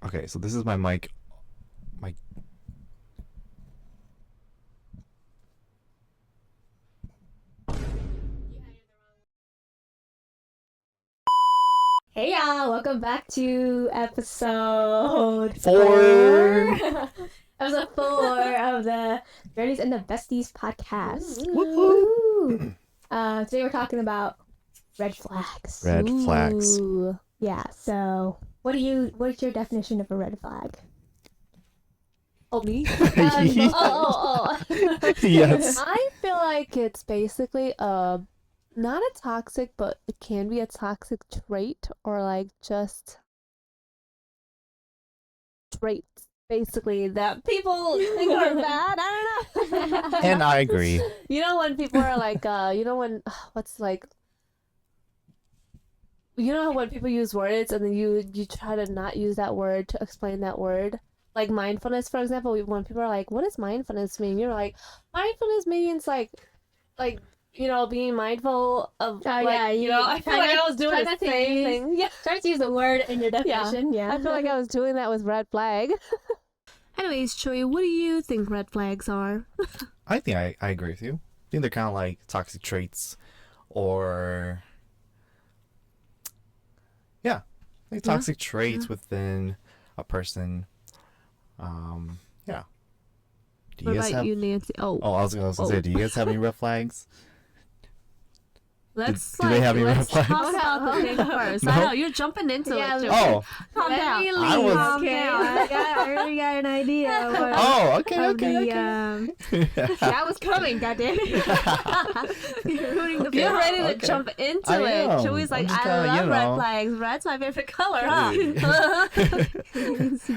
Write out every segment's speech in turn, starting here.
Okay, so this is my mic. My Hey y'all, welcome back to episode Four. episode 4 of the Girlies and the Besties podcast. Woo-hoo. Today we're talking about red flags. Red flags. Ooh. Yeah, so what's your definition of a red flag? Oh, me? Yes. I feel like it's basically not a toxic, but it can be a toxic trait or like just traits basically that people think are bad. I don't know. And I agree. You know when people are like what's like when people use words and then you try to not use that word to explain that word? Like mindfulness, for example, when people are like, what does mindfulness mean? You're like, mindfulness means like being mindful of I feel like I was doing the same thing. Yeah. Try to use the word in your definition, yeah. I feel like I was doing that with red flag. Anyways, Choi, what do you think red flags are? I think I agree with you. I think they're kind of like toxic traits or like toxic traits within a person. Yeah. Do What you guys about have... you, Nancy? I was gonna say, do you guys have any red flags? Let's do they have any red let's flags? talk about the thing first. No? I know you're jumping into it. Joey. Oh. Calm down. I was... Calm down. I already got an idea. Oh, okay. That was coming, goddammit. You're ruining the You're ready to Okay. jump into I it. am. Joey's like, I'm just I kinda, love red flags. Red's my favorite color, huh?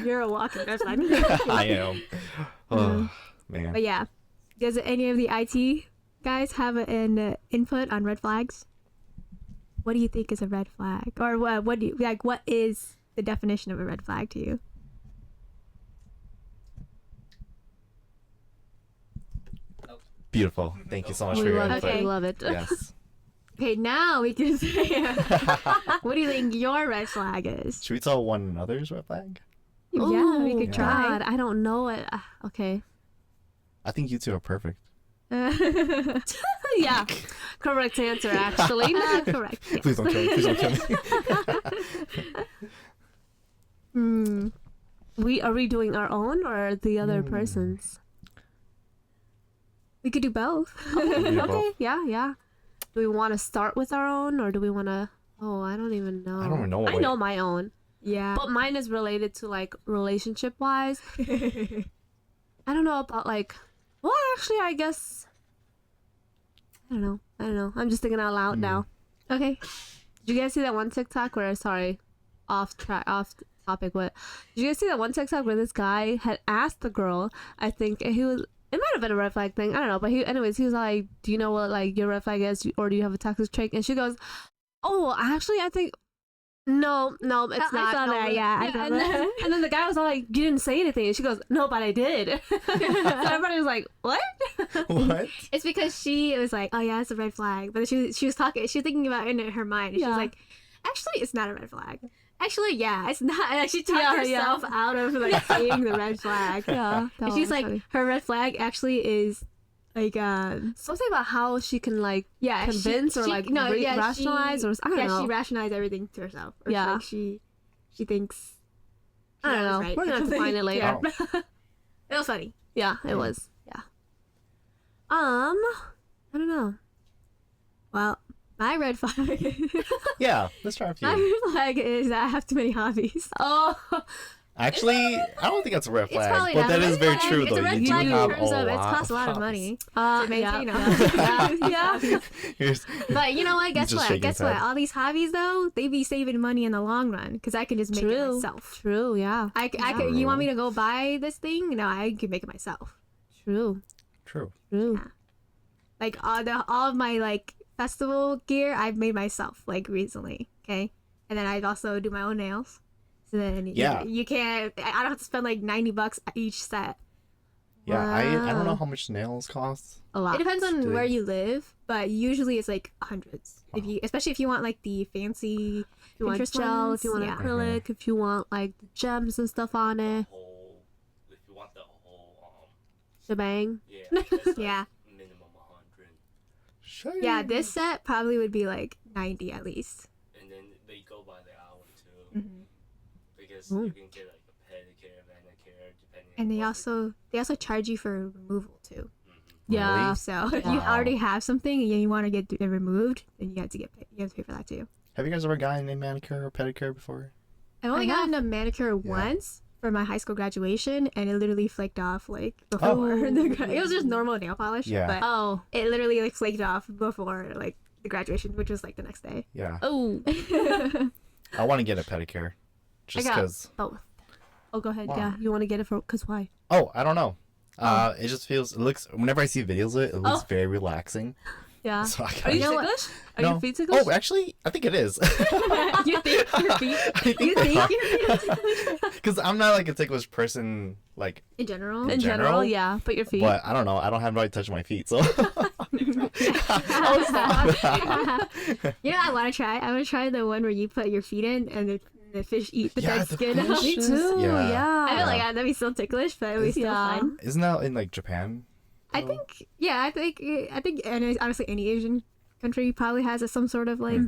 You're a walking red flag. I am. Oh, man. But yeah, does any of the IT guys have an input on red flags? What do you think is a red flag, or what do you like? What is the definition of a red flag to you? Beautiful. Thank you so much for We your love input. it. We love it. Yes. Okay, now we can say, what do you think your red flag is? Should we tell one another's red flag? Yeah, we could Ooh, try. God, I don't know it. Okay. I think you two are perfect. Yeah. Correct answer, actually. Correct. Yeah. Please don't kill me. Please don't kill me. Are we doing our own or the other person's? We could do both. Okay, yeah. Do we want to start with our own or do we want to... Oh, I don't even know. I don't even know what I know my own. Yeah. But mine is related to like relationship-wise. I don't know about like... Well, actually, I guess... I don't know. I'm just thinking out loud now. Okay. Did you guys see that one TikTok where, sorry, off topic, but did you guys see that one TikTok where this guy had asked the girl, I think, and it might have been a red flag thing, I don't know, but he was like, do you know what like your red flag is, or do you have a toxic trait? And she goes, oh, actually, I think, no, it's not. I saw No, that, yeah, I saw and then, that. and then the guy was all like, you didn't say anything, and she goes, no, but I did. So everybody was like, what? What? It's because she was like, oh yeah, it's a red flag. But she was thinking about it in her mind. And she was like, actually, it's not a red flag. Actually, yeah, it's not. And she talked herself out of like seeing the red flag. Yeah. And she's like, funny. her red flag actually is like Something about how she can like convince or like rationalize or I don't know. she rationalized everything to herself. Or Yeah. like she thinks. I don't know. Right. We're gonna have to find it later. Oh. It was funny. Yeah, it was. Yeah. I don't know. Well, my red flag. Yeah, let's try a My few. red flag is that I have too many hobbies. Oh, Actually, I don't think that's a red It's flag, probably but not that a is red very flag. true, It's though. a red You do flag in have terms of it lot costs a lot of hobbies. money to maintain. yeah. Here's- But you know what? Guess just what? shaking Guess his what? head. All these hobbies though, they be saving money in the long run because I can just make it myself. True, yeah. I could. You want me to go buy this thing? No, I can make it myself. True. True. True. Like all of my like festival gear, I've made myself like recently. Okay, and then I also do my own nails. So then Yeah. you can't. I don't have to spend like $90 each set. Yeah, I don't know Wow. how much nails cost. A lot. It depends on Do where they- you live, but usually it's like hundreds. If Wow. you, especially if you want like the fancy If you want Pinterest gel, ones, if you want yeah. acrylic, if you want like the gems and stuff on The it, whole, if you want the whole, shebang. yeah, it's like Yeah. minimum 100, Sure. Yeah, this set probably would be like 90 at least. and then they go by the hour too, Mm-hmm. because Ooh. you can get like a pedicure, manicure, depending. And on they what also charge you for removal too. Yeah. Really? So if you Wow. already have something and you want to get it removed, then you have to pay for that too. Have you guys ever gotten a manicure or pedicure before? I've only I have. gotten a manicure once for my high school graduation, and it literally flaked off like before. Oh. It was just normal nail polish, Yeah. but Oh. it literally like flaked off before like the graduation, which was like the next day. Yeah. Oh. I want to get a pedicure. Just got- because. Both. Oh, go ahead. Wow. Yeah. You want to get it for? Cause why? Oh, I don't know. It just feels. It looks. Whenever I see videos of it, it looks Oh. very relaxing. Yeah. So I Are gotta you know what? ticklish? Are no. your feet ticklish? Oh, actually, I think it is. You think your feet? I think You they are. think Because I'm not like a ticklish person, like, in general? In general, general? yeah. But your feet. but I don't know. I don't have nobody touching my feet, so. You know, I want to try. I want to try the one where you put your feet in and the fish eat the Yeah, dead the skin out. Me fish. too. Yeah. Yeah. I feel like that'd be still ticklish, but it would be still Yeah. fun. Isn't that in like Japan? I think, yeah, I think, and honestly, any Asian country probably has some sort of like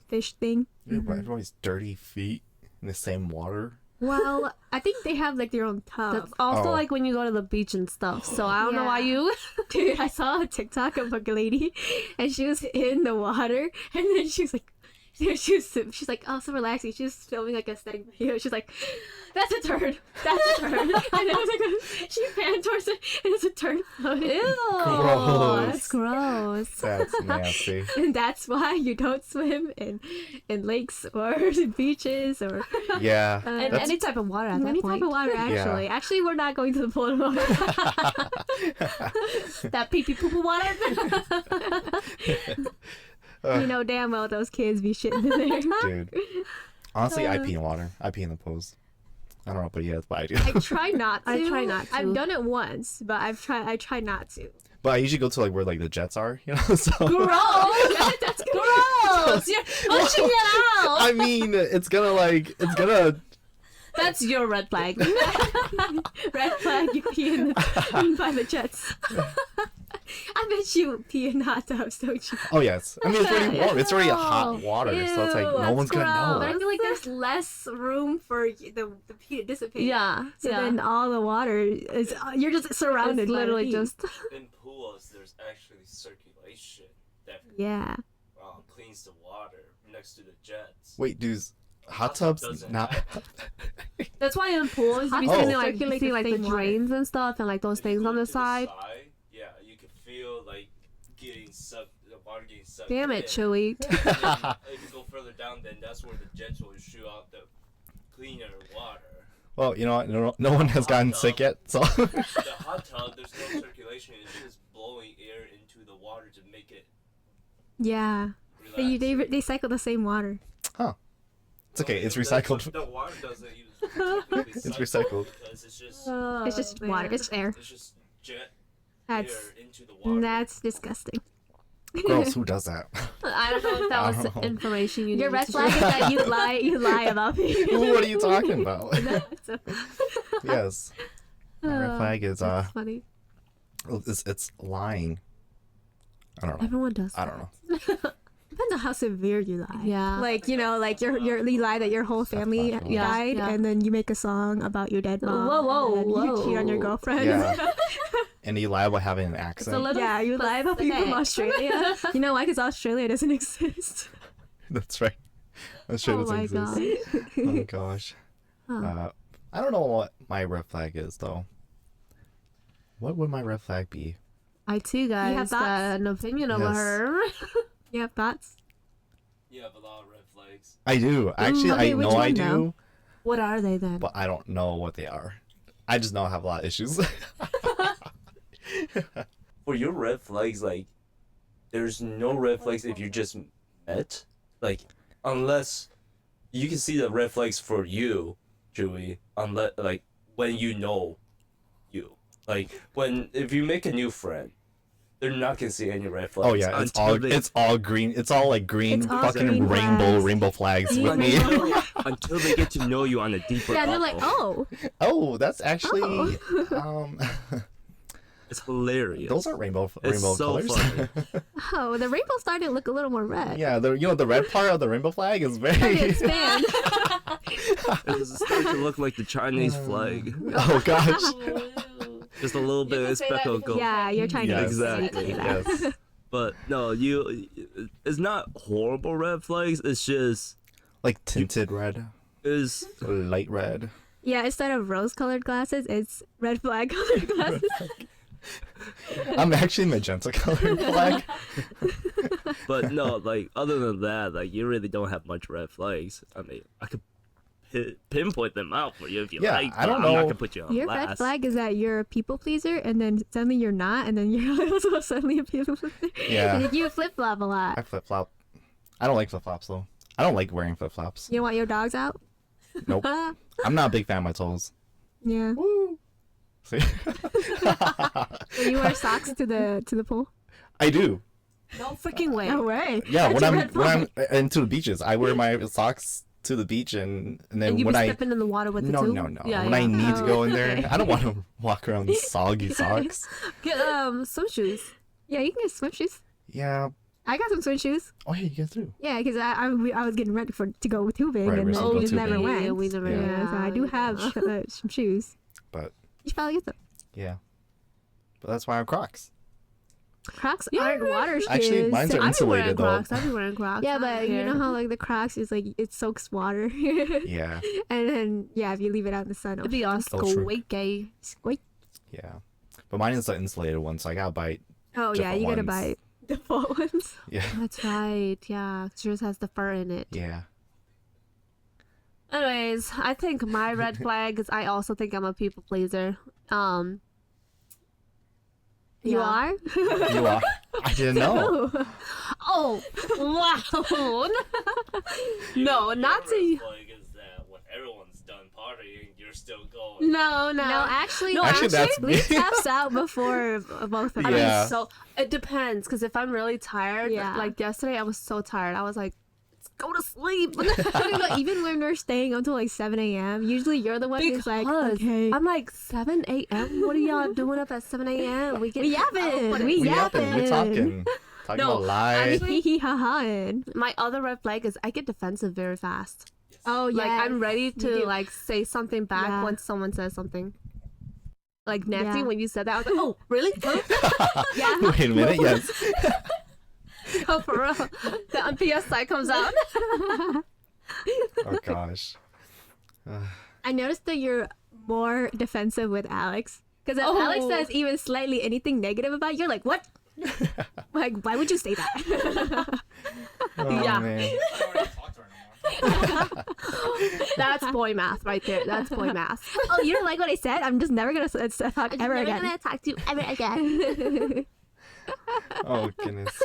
fish thing. Yeah, but everybody's dirty feet in the same water. Well, I think they have like their own tub. That's also Oh. like when you go to the beach and stuff. So I don't know why Yeah. you. Dude, I saw a TikTok of a lady, and she was in the water, and then she was like, she's like, oh, so relaxing. She's filming like a aesthetic video. She's like, that's a turd. That's a turd. And then I was like, she panned towards it, and it's a turd floating. Ew. Gross. That's gross. That's nasty. And that's why you don't swim in lakes or beaches or Yeah. And that's- any type of water at that any point. type of water. Actually, Yeah. actually, we're not going to the pool tomorrow. That pee pee poo poo water. You know damn well those kids be shitting in there. Dude. Honestly, I pee in water. I pee in the pools. I don't know, but yeah, that's what I do. I try not to. I try not to. I've done it once, but I try not to. But I usually go to like where like the jets are, you know. So Gross. That's Gross. You're pushing it out. I mean, it's gonna. That's your red flag. red flag. You pee in by the jets. I bet you pee in hot tubs, don't you? Oh yes. I mean, it's already warm. It's already hot water, so it's like Ew, no that's one's gonna But I know. feel like there's less room for the pee to dissipate. Yeah. So yeah. then all the water is you're just surrounded. It's by the literally pee. just. in pools, there's actually circulation that Yeah. cleans the water next to the jets. Wait, dudes, A hot tubs doesn't not. have- That's why in pools you be Hot seeing tubs like circulate see the like the same water. drains and stuff and like those If you things go on the to side. yeah, you can feel like getting sucked, the water getting sucked. Damn in. it, Chewy. And then if you go further down, then that's where the jets will shoot out the cleaner water. Well, you know what? No one has gotten sick yet, so. The hot tub, there's no circulation. It's just blowing air into the water to make it Yeah. relax. They cycle the same water. It's okay. It's The- recycled. The water doesn't even. It's recycled. Because it's just It's just Oh, water. It's air. it's just jet That's air into the water. that's disgusting. Gross. Who does that? I don't know if I that was don't know. information you Your needed red to flag is share. that you lie about me. What are you talking about? So- Yes. My red flag is That's funny. it's lying. I don't know. Everyone does. I don't know. Depends on how severe you lie. Yeah. Like, you know, like you lie that your whole family possible. Yeah, died, yeah. and then you make a song about your dead mom. Whoa, and then You cheat on your whoa. girlfriend. Yeah. And you lie about having an accent. little Yeah, you lie about people from specific. Australia. You know why? Because Australia doesn't exist. That's right. That's true. Oh Doesn't my exist. god. Oh gosh. I don't know what my red flag is though. What would my red flag be? I too, guys, have got thoughts? an opinion over Yes. her. You have thoughts? You have a lot of red flags. I do. Actually, okay, I which know I one, do, though? What are they then? but I don't know what they are. I just know I have a lot of issues. For your red flags, like, there's no red flags if you just met. Like, unless you can see the red flags for you, Julie, unless, like, when you know you. Like if you make a new friend, they're not gonna see any red flags. Oh yeah, it's all green. It's all like green, It's all fucking green flags. rainbow flags with me. Until they get to know you on a deeper Yeah, level. they're like, oh, Oh, that's actually It's hilarious. those aren't rainbow It's so colors. funny. oh, the rainbow's starting to look a little more red. Yeah, the red part of the rainbow flag is Starting to very. expand. It's starting to look like the Chinese flag. Oh gosh. Just a little bit of speckle gold. Yeah, you're Chinese. Yes. Exactly. Yes. But no, it's not horrible red flags. It's just Like tinted red, is light red. Yeah, instead of rose-colored glasses, it's red flag-colored glasses. I'm actually magenta colored flag. But no, like other than that, like you really don't have much red flags. I mean, I could pinpoint them out for you if you Yeah, like. I don't but I'm not know. gonna put you on Your blast. red flag is that you're a people pleaser, and then suddenly you're not, and then you're also suddenly a people pleaser. Yeah. And you flip flop a lot. I flip flop. I don't like flip flops though. I don't like wearing flip flops. You don't want your dogs out? Nope. I'm not a big fan of my toes. Yeah. Woo. See? So you wear socks to the pool? I do. No freaking way. No way. Yeah, That's when a I'm red when flag. I'm into the beaches, I wear my socks to the beach, and then And you when be I stepping in the water with no the tube? no Yeah, when yeah. I need to go in Oh, there, okay. I don't want to walk around in soggy socks. Get swim shoes. Yeah, you can get swim shoes. Yeah. I got some swim shoes. Oh yeah, you get through. Yeah, because I was getting ready to go tubing, Right, and we're then supposed we to just go never tubing. went. Yeah, we never Yeah, so I do have some shoes. But You should probably get them. yeah. But that's why I have Crocs. Crocs Yeah, aren't water shoes. Actually, mine's are I'd be wearing insulated though. Crocs. I'd be wearing Crocs. Yeah, I don't but you care. know how like the Crocs is like it soaks water, Yeah. and then yeah, if you leave it out in the sun, It'd be all Oh, true. squeaky. squeak. Yeah. But mine is the insulated one, so I gotta buy. Oh yeah, Different you gotta ones. buy default ones. Yeah. That's right. Yeah, 'cause yours has the fur in it. Yeah. Anyways, I think my red flag is I also think I'm a people pleaser. You Yeah. are? You are. I didn't know. Oh, wow. No, not to you. Flag is that when everyone's done partying, you're still going. No, no. No, actually, No, Actually, that's we me. taps out before both of I us. Yeah. mean, so it depends. Because if I'm really tired, Yeah. like yesterday, I was so tired. I was like, let's go to sleep. But even when we're staying until like 7 a.m., usually you're the one who's like, okay. I'm like 7 a.m. What are y'all doing up at 7 a.m.? We get We yapping. but We We yapping. We're talking. Talking No, about lies. Hee hee ha ha. My other red flag is I get defensive very fast. Oh yeah. Like I'm ready to do. like say something back Yeah. when someone says something. Like Nancy, Yeah. when you said that, I was like, "Oh, really? Huh? Yeah. Wait a minute. Yes. Oh, for real." The MPS side comes out. Oh gosh. I noticed that you're more defensive with Alex. Because if Oh. Alex says even slightly anything negative about you, you're like, what? Like, why would you say that? Oh, Yeah. man. That's boy math right there. That's boy math. Oh, you don't like what I said? I'm just never gonna talk ever again. talk to you ever again. Oh goodness.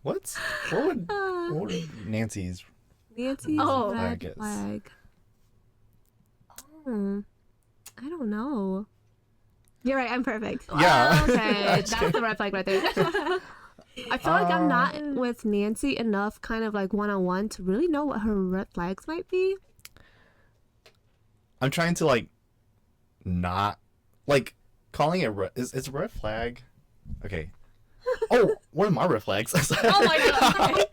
What would Nancy's? Nancy's Oh. red I guess. flag. Oh, I don't know. You're right. I'm perfect. Yeah. Okay, that's the red flag right there. I feel like I'm not with Nancy enough, kind of like one-on-one, to really know what her red flags might be. I'm trying to like not like calling it is a red flag. Okay. Oh, one of my red flags. Oh my god!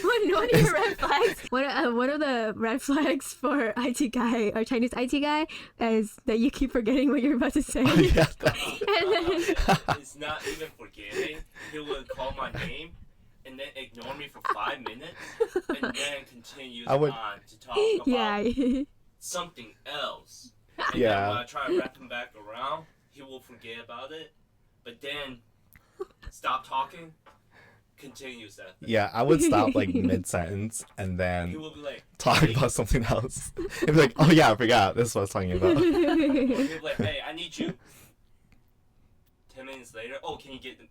One of your red flags. One of the red flags for IT guy or Chinese IT guy is that you keep forgetting what you're about to say. Yeah. And then, It's not even forgetting. He will call my name and then ignore me for 5 minutes and then continues I would- on to talk about yeah. something else. And Yeah. then when I try to wrap him back around, he will forget about it, but then stop talking, continues that thing. Yeah, I would stop like mid sentence and He then will be like, talk hey, about something else. It'd be like, oh yeah, I forgot. This is what I was talking about. he'll be like, hey, I need you. 10 minutes later, oh, can you get them?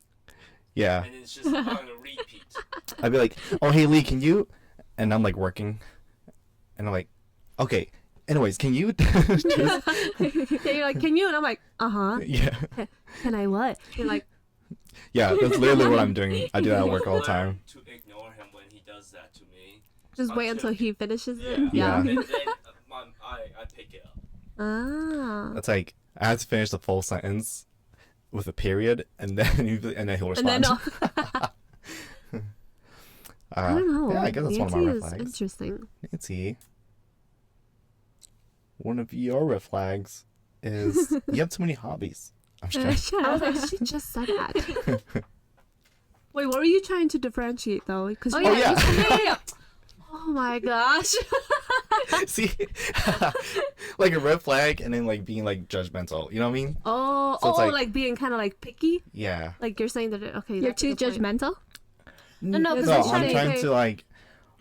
Yeah. And it's just on a repeat. I'd be like, oh hey Lee, can you? And I'm like working, and I'm like, okay. Anyways, can you? Yeah, you're like, can you? And I'm like, Yeah. Can I what? You're like, Yeah, that's literally what I'm doing. I do that at work all the time. To ignore him when he does that to me. just wait until he finishes it. Yeah. And then I pick it up. Ah. That's like I have to finish the full sentence with a period, and then he'll And then respond. I don't know. Yeah, I guess that's one of my Nancy red is flags. interesting. Nancy, one of your red flags is you have too many hobbies. I'm just kidding. Shut I was up. like, she just said that. Wait, what were you trying to differentiate though? Because Oh, Oh yeah. yeah. oh my gosh. See, like a red flag, and then like being like judgmental. You know what I mean? Oh, So it's like- like being kind of like picky. Yeah. Like you're saying that. Okay, You're that's a too good point. judgmental. No, 'cause No, it's I'm trying to like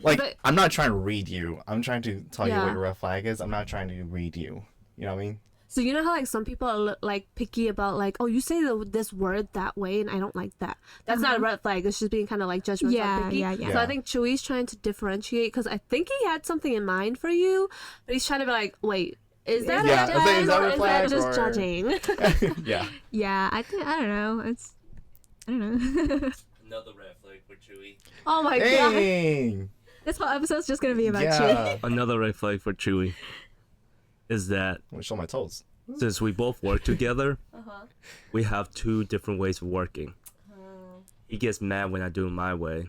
But- I'm not trying to read you. I'm trying to tell you Yeah. what your red flag is. I'm not trying to read you. You know what I mean? So you know how like some people are like picky about like, oh, you say this word that way and I don't like that. That's not a red flag. It's just being kind of like judgmental. and Yeah, picky. yeah, yeah. So I think Chewy's trying to differentiate because I think he had something in mind for you, but he's trying to be like, wait, is that Yeah, a red is that flag a or red is flag that just or- judging? Yeah. Yeah, I don't know. I don't know. Another red flag for Chewy. Oh my god. Dang. This whole episode's just gonna be about you. Yeah. Another red flag for Chewy is that I'm gonna show my toes. since we both work together, we have two different ways of working. He gets mad when I do it my way.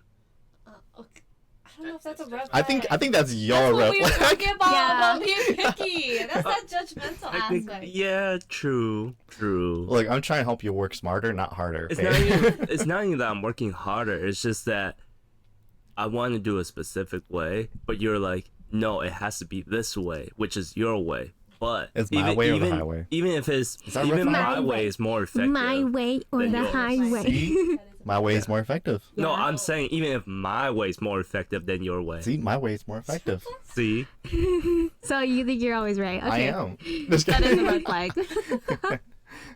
I don't know if that's a red I think that's your red flag. Yeah. about being picky. That's that judgmental I think, yeah, true. Look, I'm trying to help you work smarter, not harder. It's Okay? it's not even that I'm working harder. It's just that I want to do a specific way, but you're like, no, it has to be this way, which is your way. But It's my way or the highway? Even if it's that a red even flag? my My way way. is more effective. My way or Then the yours. highway. See? My way is more effective. No, Yeah. I'm saying even if my way is more effective than your way. See, my way is more effective. See? So you think you're always right? Okay. I am. Just That is a kidding. red flag.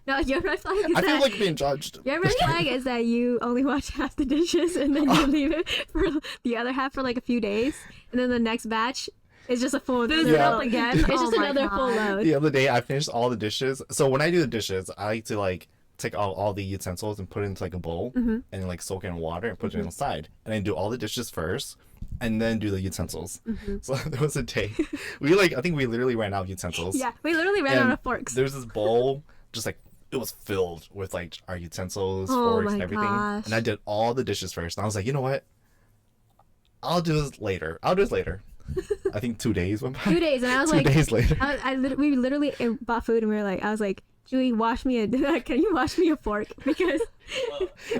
No, your red flag is I feel that like being judged. your red flag is that you only wash half the dishes and then you leave it for the other half for like a few days, and then the next batch is just a full. Fill it Yeah. up again. It's Oh just my another full God. load. The other day, I finished all the dishes. So when I do the dishes, I like to like take all the utensils and put it into like a bowl and like soak it in water and put it inside, and then do all the dishes first, and then do the utensils. So there was a day I think we literally ran out of utensils. Yeah, we literally ran And out of forks. There's this bowl, just like it was filled with like our utensils, Oh forks, my and everything. gosh. And I did all the dishes first. And I was like, you know what? I'll do this later. I think 2 days went by. 2 days, and I was 2 like, days later. we literally bought food, and we were like, I was like, Julie, can you wash me a fork because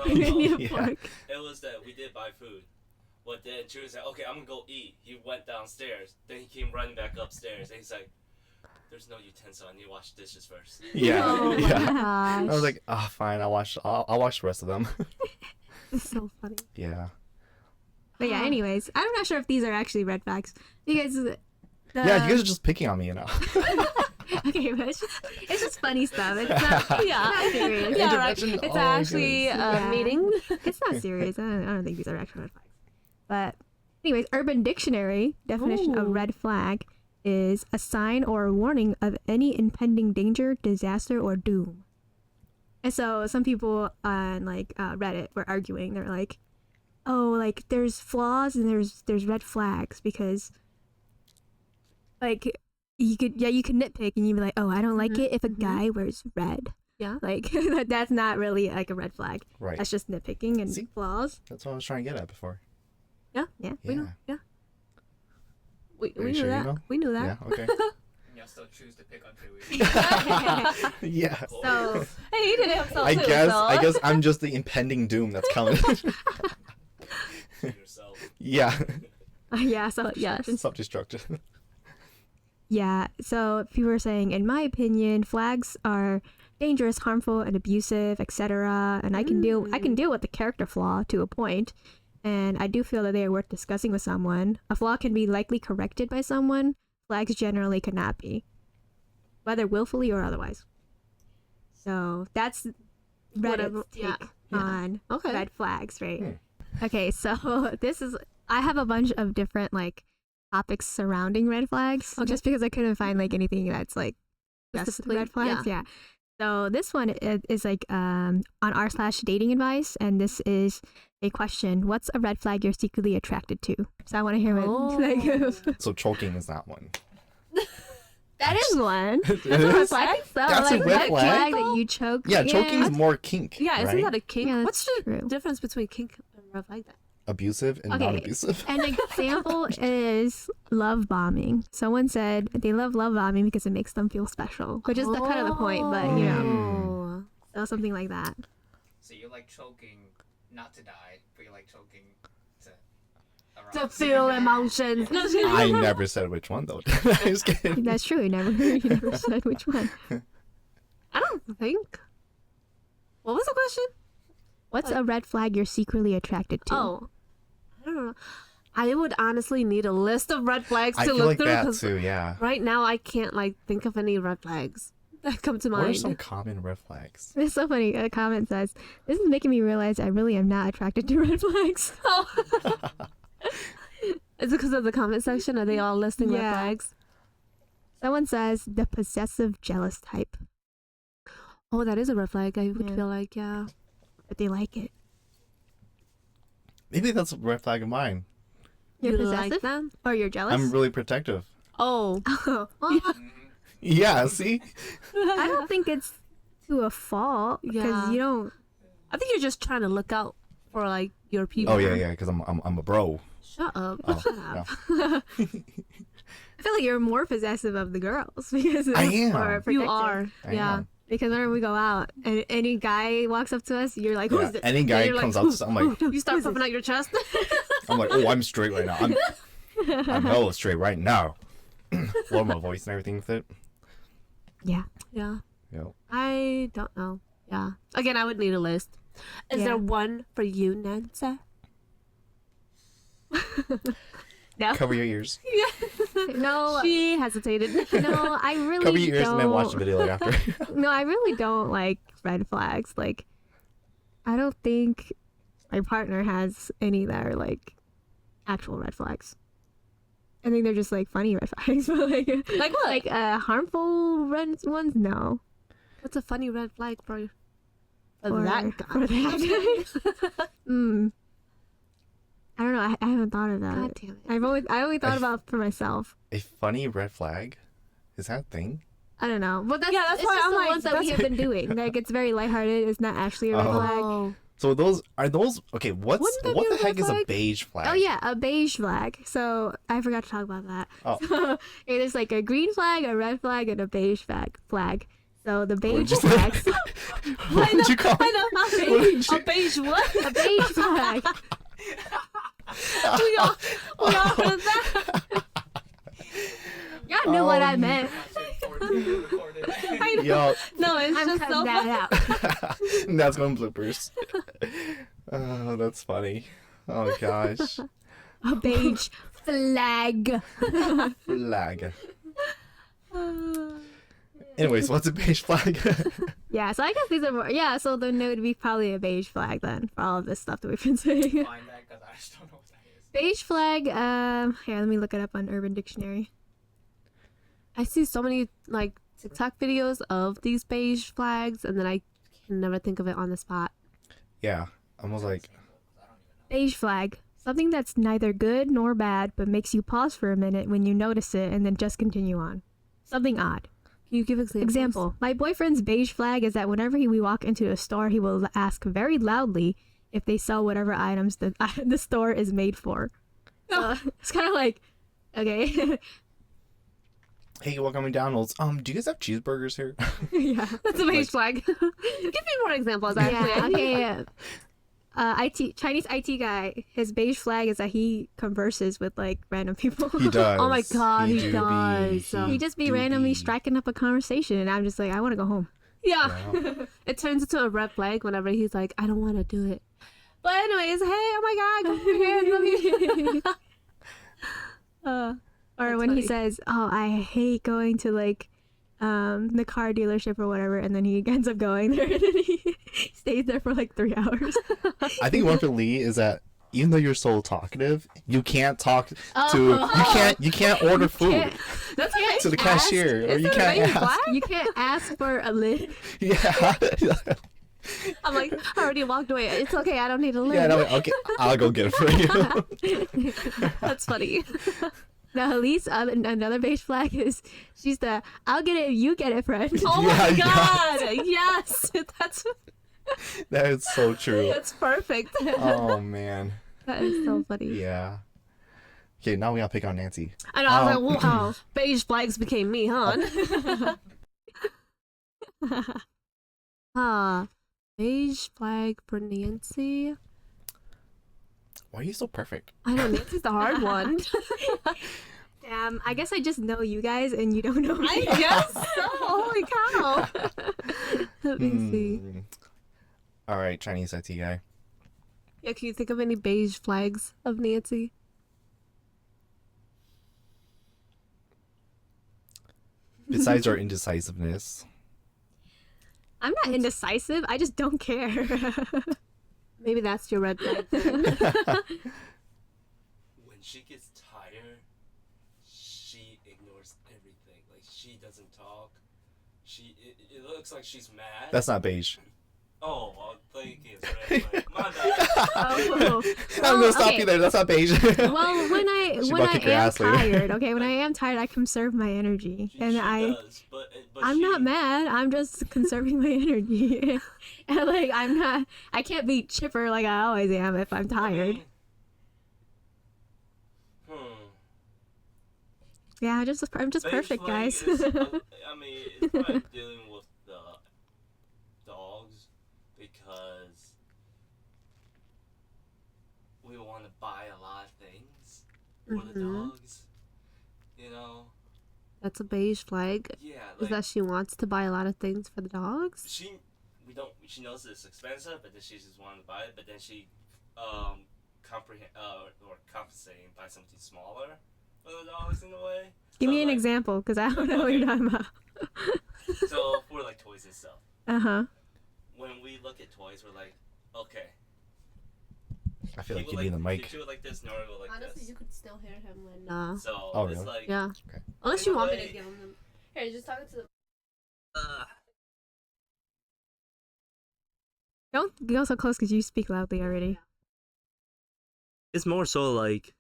I need a Yeah. fork. It was that we did buy food. But then Chewy said, okay, I'm gonna go eat. He went downstairs. Then he came running back upstairs. And he's like, there's no utensil. I need to wash dishes first. Yeah. Oh my yeah. gosh. I was like, oh, fine. I'll wash the rest of them. It's so funny. Yeah. But yeah, anyways, I'm not sure if these are actually red flags because Yeah, you guys are just picking on me, you know. okay, but it's just funny stuff. It's not, Yeah. not serious. Yeah, right. Intervention? It's Oh, actually a Yeah. meeting. It's not serious. I don't think these are actual red flags. But anyways, Urban Dictionary definition of Ooh. red flag is a sign or a warning of any impending danger, disaster, or doom. And so some people on like Reddit were arguing. They're like, "Oh, like there's flaws and there's red flags because like you could nitpick and you'd be like, oh, I don't like it if a guy wears red. Yeah. Like that's not really like a red flag. Right. That's just nitpicking and See? flaws. That's what I was trying to get at before. Yeah. We know. Yeah. Yeah. We Are you knew sure you that. know? We knew that. Yeah. Okay. Y'all still choose to pick on Chewy. Yeah. So Hey, he did it himself I too. guess so. I guess I'm just the impending doom that's coming. Yourself. Yeah. yeah, yes. Self-destruction. Yeah. So people were saying, in my opinion, flags are dangerous, harmful, and abusive, etc. And I can deal with the character flaw to a point, and I do feel that they are worth discussing with someone. A flaw can be likely corrected by someone. Flags generally cannot be, whether willfully or otherwise. So that's Whatever- Reddit's take yeah, yeah. on Okay. red flags, right? Okay, so this is I have a bunch of different like topics surrounding red flags, just because I couldn't find like anything that's like just Specifically, red flags. Yeah. So this one is like on r/dating advice, and this is a question: what's a red flag you're secretly attracted to? So I want to hear what. Like, So choking is not one. that is one. It is? I think so. That's a like, red flag? that you choke. Yeah, choking is more kink. Yeah, isn't right? that a kink? Yeah, What's that's the true. difference between kink and red flag then? Abusive and Okay. non-abusive. An example is love bombing. Someone said they love bombing because it makes them feel special, which is the kind of the point. But you know, so something like that. So you like choking not to die, but you like choking to To arouse. feel emotions. I never said which one though. Just kidding. That's true. You never said which one. I don't think. What was the question? What's a red flag you're secretly attracted to? Oh, I don't know. I would honestly need a list of red flags I to feel look like through that 'cause too. Yeah. right now I can't like think of any red flags that come to What are mind. some common red flags? It's so funny. A comment says, "This is making me realize I really am not attracted to red flags." Is it because of the comment section? Are they all listing red Yeah. flags? Someone says the possessive, jealous type, Oh, that is a red flag. I would Yeah. feel like, yeah. but they like it. Maybe that's a red flag of mine. You're You possessive, like them? or you're jealous? I'm really protective. Oh, Oh, well, Yeah. See. I don't think it's to a fault because Yeah. you don't. I think you're just trying to look out for like your people. Oh yeah, yeah. Because I'm a bro. Shut up. Oh, Shut up. no. I feel like you're more possessive of the girls because I am. or You protective. are. I Yeah. am. Because whenever we go out and any guy walks up to us, you're like, Yeah, "Who's this?" any guy comes up to us, I'm like, You start puffing out your chest. oh, I'm straight right now. I'm hella straight right now. Lower my voice and everything with it. Yeah. Yeah. Yep. I don't know. Yeah. Again, I would need a list. Is Yeah. there one for you, Nancy? No. Cover your ears. No. She hesitated. No, I really Cover your ears and then watch the don't. video after. No, I really don't like red flags. Like, I don't think my partner has any that are like actual red flags. I think they're just like funny red flags, but like what? Like harmful red ones, no. What's a funny red flag for For that guy? For that guy. I don't know. I haven't thought of that. God damn it. I only thought about for myself. A funny red flag? Is that a thing? I don't know. But that's that's it's why just I'm the like, ones that we have been doing. Like it's very lighthearted. It's not actually a red Oh. flag. Oh. So those okay, what Wouldn't that the be a heck red is a flag? beige flag? Oh yeah, a beige flag. So I forgot to talk about that. Oh. So there's like a green flag, a red flag, and a beige flag. So the What beige did you say? flags. What did you call it? I know. What did you- A beige what? A beige flag. we all heard that. Y'all knew what I meant. I know. Yo, No, it's I'm just cutting so that funny. out. that's going bloopers. Oh, that's funny. Oh gosh. A beige flag. Flag. Anyways, what's a beige flag? Yeah, so I guess these are more. Yeah, so then it would be probably a beige flag then for all of this stuff that we've been saying. Find that because I just don't know what that is. Beige flag. Here, let me look it up on Urban Dictionary. I see so many like TikTok videos of these beige flags, and then I can never think of it on the spot. Yeah, almost like Beige flag. Something that's neither good nor bad, but makes you pause for a minute when you notice it and then just continue on. Something odd. Can you give examples? Example. My boyfriend's beige flag is that whenever we walk into a store, he will ask very loudly if they sell whatever items the store is made for. So it's kind of like, okay. hey, welcome to McDonald's. Do you guys have cheeseburgers here? Yeah. That's a beige flag. Give me more examples. Actually, Yeah, okay. Chinese IT guy, his beige flag is that he converses with like random people. He does. Oh my God, he do does. He just be do randomly be. striking up a conversation, and I'm just like, I want to go home. Yeah. Wow. It turns into a red flag whenever he's like, I don't want to do it. But anyways, hey, oh my God, come over here. Let me... Or That's when he funny. says, "Oh, I hate going to like the car dealership or whatever," and then he ends up going there, and then he stays there for like 3 hours. I think one for Lee is that even though you're so talkative, you can't talk to you can't order food to the cashier, or you can't ask. You can't ask for a lid. Yeah. I'm like, I already walked away. It's okay. I don't need a lid. Yeah, no, okay, I'll go get it for you. That's funny. Now, Elise, another beige flag is she's the I'll get it if you get it friend. Oh Yeah, my yeah. god. Yes. That is so true. That's perfect. Oh man. That is so funny. Yeah. Okay, now we gotta pick on Nancy. I know. I was like, wow, beige flags became me, huh? Beige flag for Nancy. Why are you so perfect? I know, Nancy's the hard one. Damn, I guess I just know you guys and you don't know me. I guess so. Holy cow. Let me see. All right, Chinese IT guy. Yeah, can you think of any beige flags of Nancy? Besides our indecisiveness. I'm not indecisive. I just don't care. Maybe that's your red flag. Then. When she gets tired, she ignores everything. Like, she doesn't talk. It looks like she's mad. That's not beige. Oh, I think it's red flag. My bad. Oh. I'm gonna stop okay. you there. That's not beige. Well, when I She when might I kick your am ass later. tired, okay, when I am tired, I conserve my energy, and She I. does, but I'm not mad. I'm just conserving my energy, and like I'm not. I can't be chipper like I always am if I'm tired. Yeah, I'm just Beige perfect, flag guys. is, I mean, it's probably dealing with the dogs because we want to buy a lot of things for the dogs. You know? That's a beige flag. Yeah. Is Like, that she wants to buy a lot of things for the dogs? she knows it's expensive, but then she just wanted to buy it. But then she compensating buy something smaller for the dogs in a way. Give So, me an like, example, because I don't know what you're talking about. So for like toys and stuff, when we look at toys, we're like, okay. I feel like he you would need the like, mic. He would like this, Nora would like this. could still hear him when. So Oh, it's really? like, Yeah. Okay. Unless In you a want me way- to give him them. Here, just talk to them. Don't go so close because you speak loudly already. it's more so like,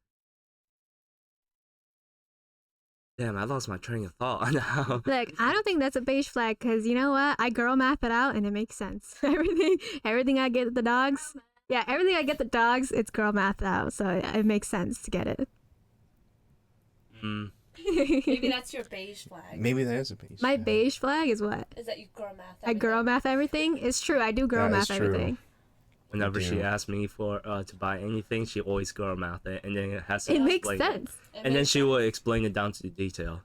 damn, I lost my train of thought now. Like, I don't think that's a beige flag because you know what? I girl math it out and it makes sense. everything I get the dogs. Yeah, everything I get the dogs, it's girl math out, so it makes sense to get it. Maybe that's your beige flag. Maybe there is a beige. My yeah. beige flag is what? Is that you girl math? I girl math everything. It's true. I do girl That is math true. everything. Whenever she do. asks me for to buy anything, she always girl math it, and then it has to It makes explain sense. And then she will explain it down to detail.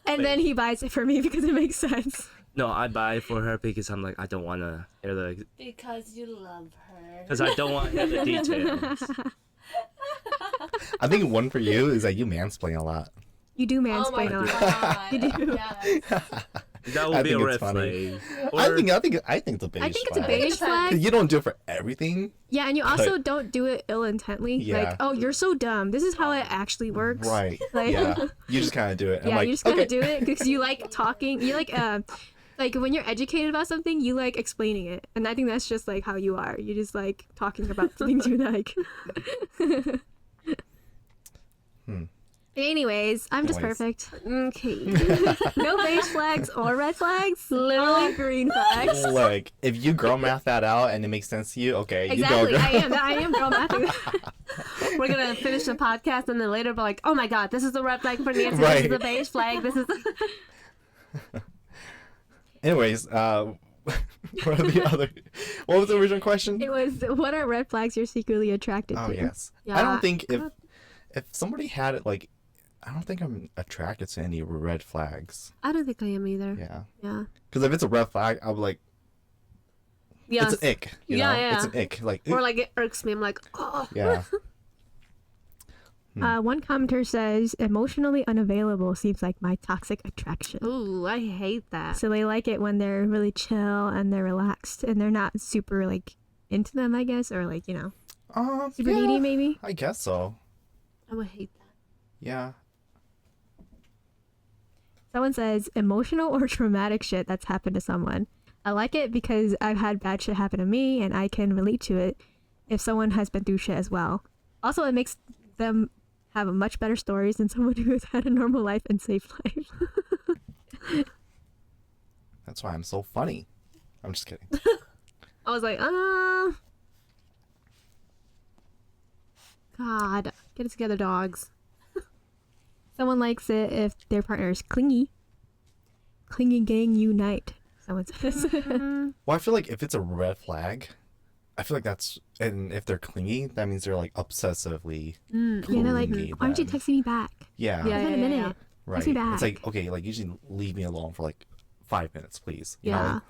And then he buys it for me because it makes sense. No, I buy it for her because I'm like, I don't want to hear the... Because you love her. Because I don't want to hear the details. I think one for you is that you mansplain a lot. You do mansplain a lot. You do. Yes. That would I be think a it's red funny. flag. I Or- think it's a beige. I think it's a flag. beige 'Cause flag. 'Cause you don't do it for everything. Yeah, and you also don't do it ill-intently. Yeah. Like, oh, you're so dumb. This is how it actually works. Right. Like, Yeah. You just kind of do it. I'm yeah, like, you just gotta okay. do it because you like talking. You like when you're educated about something, you like explaining it, and I think that's just like how you are. You just like talking about the things you like. Anyways, I'm just Anyways. perfect. Okay. No beige flags or red flags. Literally green flags. Look, if you girl math that out and it makes sense to you, okay, Exactly. you go. I am girl mathing. We're gonna finish the podcast and then later be like, oh my god, this is the red flag for Nancy. This Right. is the beige flag. This is. Anyways, what are the other? What was the original question? It was, what are red flags you're secretly attracted Oh to? yes. Yeah. I don't think if somebody had it like, I don't think I'm attracted to any red flags. I don't think I am either. Yeah. Yeah. Because if it's a red flag, I'll be like, Yes. it's an ick. You Yeah, know? yeah. It's an ick. Like, Or like it irks me. I'm like, oh. yeah. One commenter says, emotionally unavailable seems like my toxic attraction. Ooh, I hate that. So they like it when they're really chill and they're relaxed and they're not super like into them, I guess, or like, you know. Super yeah, needy, maybe? I guess so. I would hate that. Yeah. Someone says emotional or traumatic shit that's happened to someone. I like it because I've had bad shit happen to me and I can relate to it if someone has been through shit as well. Also, it makes them have much better stories than someone who has had a normal life and safe life. That's why I'm so funny. I'm just kidding. I was like, God, get it together, dogs. Someone likes it if their partner is clingy. Clingy gang unite, someone says. Well, I feel like if it's a red flag, I feel like that's, and if they're clingy, that means they're like obsessively Yeah, they're like, clingy why aren't you then. texting me back? Yeah. Yeah. It's been a minute. Right. Text me back. It's like, okay, like usually leave me alone for like 5 minutes, please. You Yeah. know?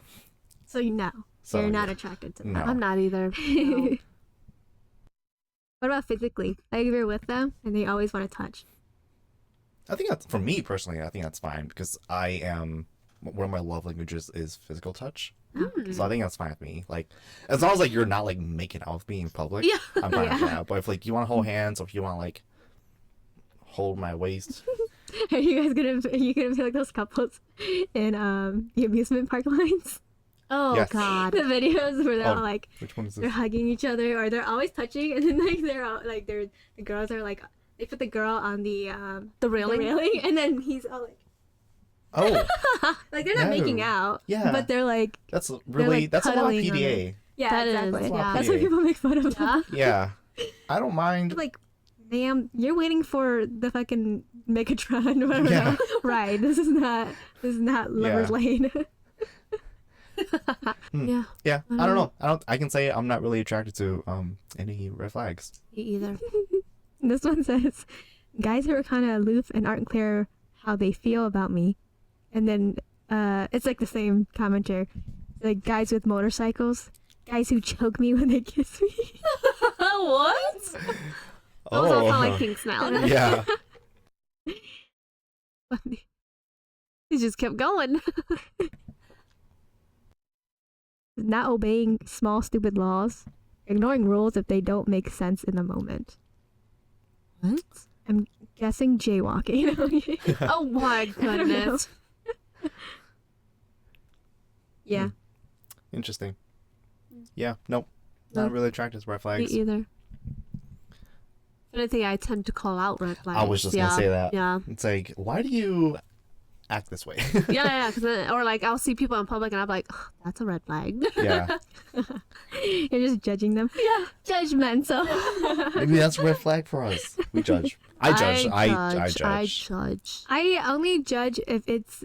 So you know. So, you're not yeah. attracted to them. No. I'm not either. No. What about physically? Like if you're with them and they always want to touch. I think that's, for me personally, I think that's fine because I am, one of my love languages is physical touch. So I think that's fine with me. Like, as long as like you're not like making out with me in public, Yeah. I'm fine with Yeah. that. But if like you want to hold hands or if you want to like hold my waist, Are you guys gonna be like those couples in the amusement park lines? Oh Yes. God. The videos where they're Oh. all like which one is they're this? hugging each other or they're always touching and then like they're all, like the girls are like they put the girl on the railing? railing and then he's all like Oh, like they're not No. making out. Yeah. But they're like that's really, like, that's a lot of cuddling on PDA. yeah, That is, exactly. yeah. That's why people make fun of them. Yeah. Yeah. I don't mind. Like, damn, you're waiting for the fucking Megatron, whatever. Yeah. Right. This is not Lover's Yeah. Lane. Yeah. Yeah, I don't know. I can say I'm not really attracted to any red flags. Me either. This one says, guys who are kind of aloof and aren't clear how they feel about me. And then it's like the same commenter. Like guys with motorcycles. Guys who choke me when they kiss me. What? Those all sound like kinks now. Yeah. He just kept going. Not obeying small stupid laws. Ignoring rules if they don't make sense in the moment. What? I'm guessing jaywalking. Oh my goodness. Yeah. Interesting. Yeah, nope. No. Not really attracted to red Me flags. either. If anything, I tend to call out red flags. I was just gonna say that. Yeah. It's like, why do you act this way? Yeah. Or like, I'll see people in public and I'm like, "Ugh, that's a red flag. Yeah. You're just judging them. Yeah. Judgmental. Maybe that's a red flag for us. We judge. I judge. I judge. I judge. I only judge if it's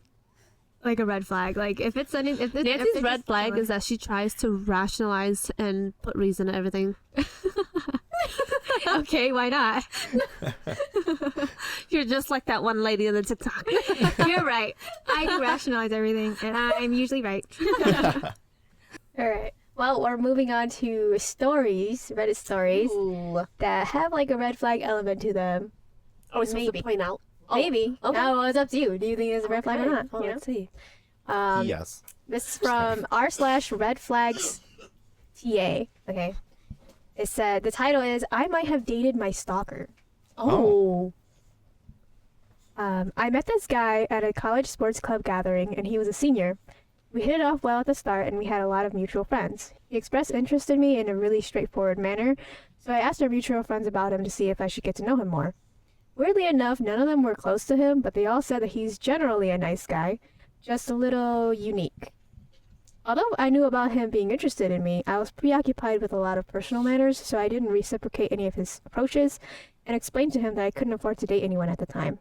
like a red flag. Like if it's any if Nancy's red flag is that she tries to rationalize and put reason to everything. okay, why not? You're just like that one lady on the TikTok. You're right. I rationalize everything, and I'm usually right. All right. Well, we're moving on to stories, Reddit stories Ooh. that have like a red flag element to them. Are we supposed Maybe. to point out? Maybe. okay. Now it's up to you. Do you think it's a red flag or Okay. not? Well, You know? let's see. Yes. This is from r/red flags TA. Okay. It said the title is "I might have dated my stalker." Oh. I met this guy at a college sports club gathering, and he was a senior. We hit it off well at the start, and we had a lot of mutual friends. He expressed interest in me in a really straightforward manner, so I asked our mutual friends about him to see if I should get to know him more. Weirdly enough, none of them were close to him, but they all said that he's generally a nice guy, just a little unique. Although I knew about him being interested in me, I was preoccupied with a lot of personal matters, so I didn't reciprocate any of his approaches and explained to him that I couldn't afford to date anyone at the time.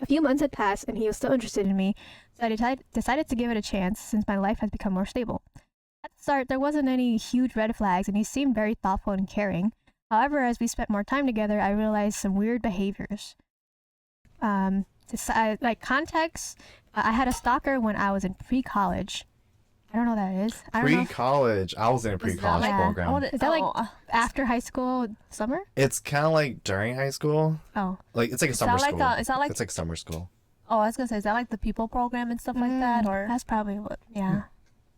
A few months had passed, and he was still interested in me, so I decided to give it a chance since my life has become more stable. At the start, there wasn't any huge red flags, and he seemed very thoughtful and caring. However, as we spent more time together, I realized some weird behaviors. Like context, I had a stalker when I was in pre-college. I don't know what that is. I don't know. Pre-college. I was in a pre-college like- program. Is that like after high school summer? It's kind of like during high school. Oh. Like it's like a summer that like school. the- is that like- It's like summer school. Oh, I was gonna say, is that like the people program and stuff like that, or That's probably what, yeah.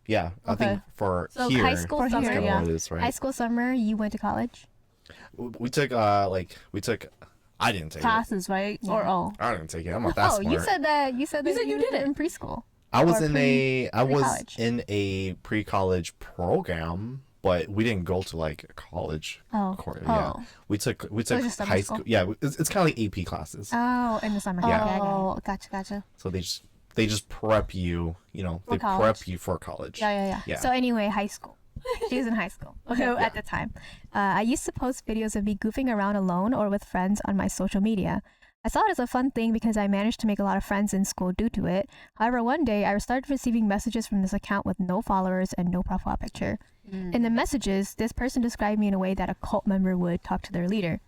Yeah, I think Okay. for So here, high school that's summer, kind of yeah. what it is, right? High school summer, you went to college? We took I didn't take it. Classes, right? Or I didn't take it. I'm not that smart. You said that you did it in preschool. I was or pre-college. in a pre-college program, but we didn't go to like college. Yeah, we took just summer high school? school. Yeah, it's kind of like AP classes. Oh, in the summer. Yeah. Okay, I got it. Oh, gotcha. So they just prep you. They college. prep you for college. Yeah. Yeah. So anyway, high school. She was in high school at the time. I used to post videos of me goofing around alone or with friends on my social media. I saw it as a fun thing because I managed to make a lot of friends in school due to it. However, one day I started receiving messages from this account with no followers and no profile picture. In the messages, this person described me in a way that a cult member would talk to their leader.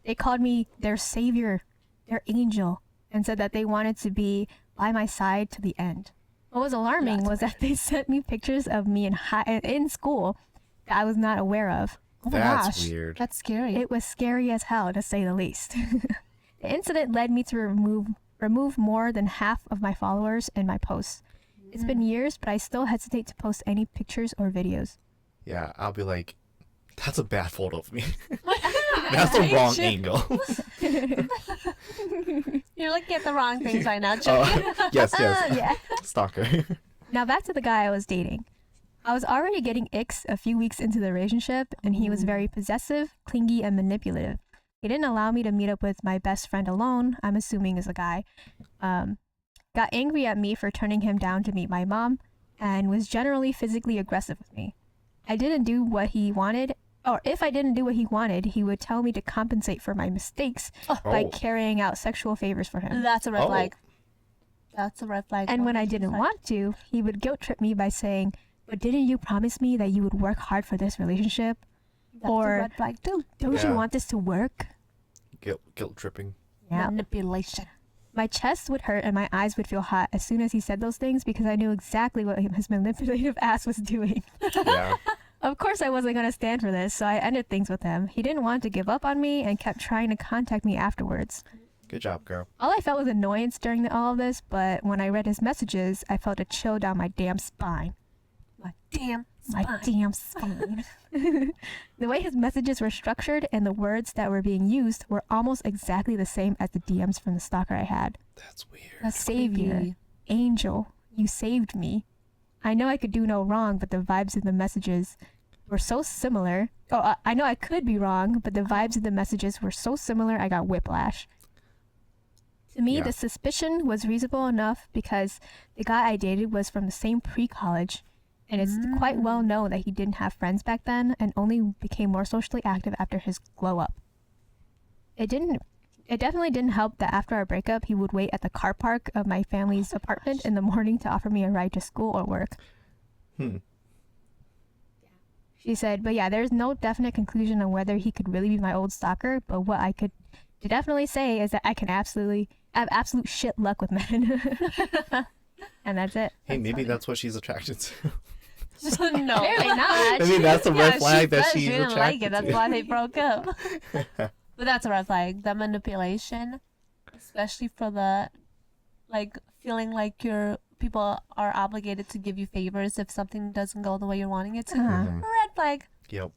They called me their savior, their angel, and said that they wanted to be by my side to the end. What was alarming was that they sent me pictures of me in school that I was not aware of. Oh my That's gosh. weird. That's scary. It was scary as hell, to say the least. The incident led me to remove more than half of my followers and my posts. It's been years, but I still hesitate to post any pictures or videos. Yeah, I'll be like, that's a bad photo of me. That's the wrong angle. You're looking at the wrong things right now. Yes. Yeah. Stalker. Now back to the guy I was dating. I was already getting icks a few weeks into the relationship, and he was very possessive, clingy, and manipulative. He didn't allow me to meet up with my best friend alone, I'm assuming is a guy. Got angry at me for turning him down to meet my mom, and was generally physically aggressive with me. I didn't do what he wanted, or if I didn't do what he wanted, he would tell me to compensate for my mistakes by carrying out sexual favors for him. That's a red flag. That's a red flag. And when I didn't want to, he would guilt trip me by saying, "But didn't you promise me that you would work hard for this relationship?" That's a red flag too. Don't you want this to work? Guilt tripping. Yeah. Manipulation. My chest would hurt and my eyes would feel hot as soon as he said those things because I knew exactly what his manipulative ass was doing. Yeah. Of course, I wasn't going to stand for this, so I ended things with him. He didn't want to give up on me and kept trying to contact me afterwards. Good job, girl. All I felt was annoyance during all of this, but when I read his messages, I felt a chill down my damn spine. My damn spine. The way his messages were structured and the words that were being used were almost exactly the same as the DMs from the stalker I had. That's weird. That's Savior, creepy. angel, you saved me. I know I could do no wrong, but the vibes of the messages were so similar. Oh, I know I could be wrong, but the vibes of the messages were so similar I got whiplash. To me, Yeah. the suspicion was reasonable enough because the guy I dated was from the same pre-college, and it's quite well known that he didn't have friends back then and only became more socially active after his glow up. It definitely didn't help that after our breakup, he would wait at the car park of my family's apartment in the morning to offer me a ride to school or work. She said, but yeah, there's no definite conclusion on whether he could really be my old stalker, but what I could definitely say is that I have absolute shit luck with men. And that's it. Hey, maybe that's what she's attracted to. No. Clearly not. I mean, that's the red flag that she she's didn't attracted like it. That's to. why they broke up. But that's a red flag. The manipulation, especially for the, like, feeling like your people are obligated to give you favors if something doesn't go the way you're wanting it to. Red flag. Yep.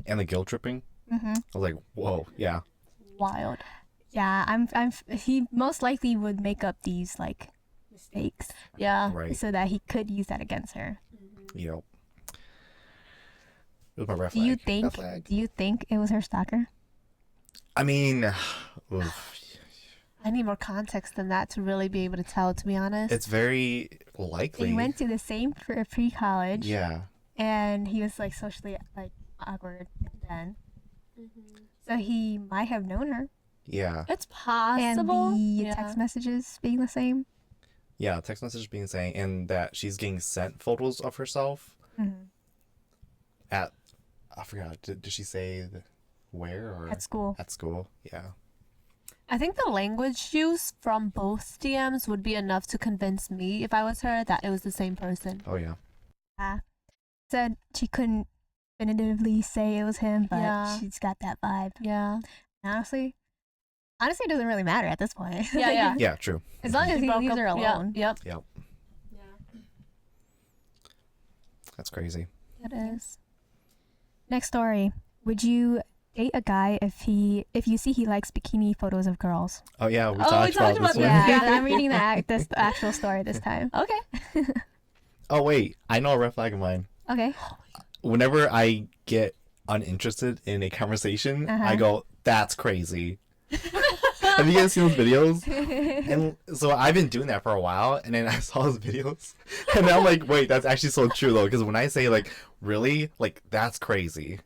And the guilt tripping. I was like, whoa, yeah. Wild. Yeah, he most likely would make up these like mistakes Yeah. Right. so that he could use that against her. Yep. It was my red Do flag. you Red think? flag. Do you think it was her stalker? I mean, oof. I need more context than that to really be able to tell, to be honest. It's very likely. They went to the same pre-college. Yeah. And he was like socially like awkward then. So he might have known her. Yeah. It's possible. And the Yeah. text messages being the same. Yeah. Text message being saying, and that she's getting sent photos of herself at, I forgot, did she say where or? At school. At school. Yeah. I think the language use from both DMs would be enough to convince me, if I was her, that it was the same person. Oh, yeah. Said she couldn't definitively say it was him, but Yeah. she's got that vibe. Yeah. Honestly, it doesn't really matter at this point. Yeah, yeah. Yeah, true. As long as he Broke leaves up- her alone. Yep. Yep. Yeah. That's crazy. It is. Next story. Would you date a guy if you see he likes bikini photos of girls? Oh yeah, we we talked talked about this about one. Yeah, I'm reading the actual story this time. Okay. Oh wait, I know a red flag of mine. Okay. Whenever I get uninterested in a conversation, Uh-huh. I go, "That's crazy." Have you guys seen those videos? And so I've been doing that for a while, and then I saw those videos, and I'm like, "Wait, that's actually so true though." Because when I say like, "Really," like that's crazy.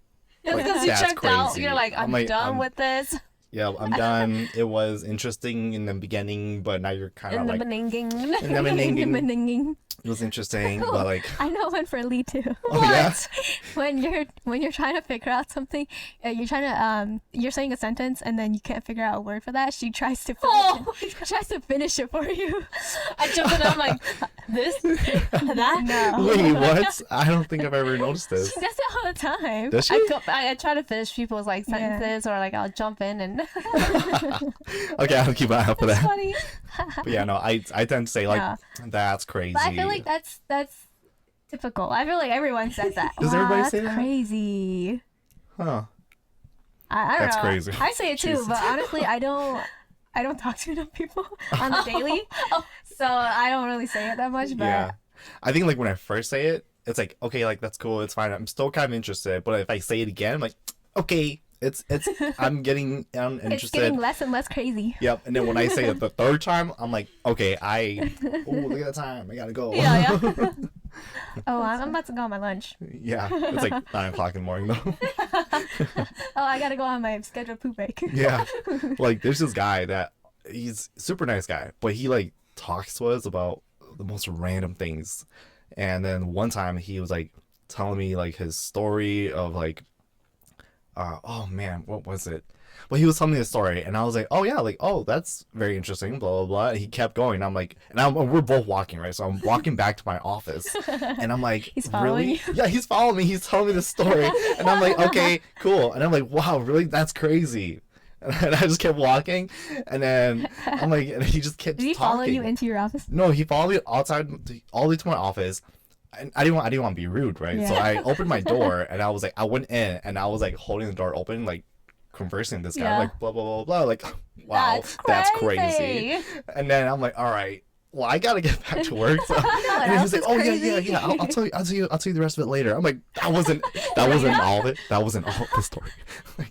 Just Like, because you that's checked out, crazy. you're like, I'm done I'm- with this. Yeah, I'm done. It was interesting in the beginning, but now you're kind of like, Beninging. in the beginning, Meninging. it was interesting, but like, I know one for Lee too. oh yeah, when you're trying to figure out something, you're trying to you're saying a sentence and then you can't figure out a word for that. She tries to finish she tries to finish it for you. I jumped in. I'm like, this, that. No. wait, what? I don't think I've ever noticed this. She does it all the time. Does she? I try to finish people's like sentences or like I'll jump in and Okay, I'll keep an eye out for that. funny. But yeah, no, I tend to say like, Yeah. that's crazy. But I feel like that's typical. I feel like everyone says that. Does Wow, everybody that's say that? crazy. Huh? I don't That's know. crazy. I say it too, Jesus. but honestly, I don't talk to enough people on the daily, so I don't really say it that much. But Yeah. I think like when I first say it, it's like, okay, like that's cool, it's fine. I'm still kind of interested, but if I say it again, I'm like, okay, it's I'm getting it's uninterested. getting less and less crazy. Yep. And then when I say it the third time, I'm like, okay, oh, look at the time, I gotta go. Yeah. Oh, I'm about to go on my lunch. Yeah. It's like 9 o'clock in the morning though. Oh, I gotta go on my scheduled poop break. Yeah. Like there's this guy that he's a super nice guy, but he like talks to us about the most random things. And then one time he was like telling me like his story of like oh man, what was it? Well, he was telling me the story, and I was like, oh yeah, like, oh, that's very interesting, blah blah blah. And he kept going. I'm like, we're both walking, right? So I'm walking back to my office, and I'm like, He's following really? Yeah, he's following me. He's telling me the story, and I'm like, okay, cool. And I'm like, wow, really? That's crazy. And I just kept walking, and then I'm like, and he just kept Did he talking. follow you into your office? No, he followed me outside, all the way to my office. And I didn't want to be rude, right? So Yeah. I opened my door, and I was like, I went in, and I was like holding the door open, like conversing with this guy, Yeah. like blah blah blah blah, like wow, that's crazy. And then I'm like, all right, well, I gotta get back to work. So, and then he's like, oh yeah, I'll tell you the rest of it later. I'm like, that wasn't all of it. That wasn't all of the story.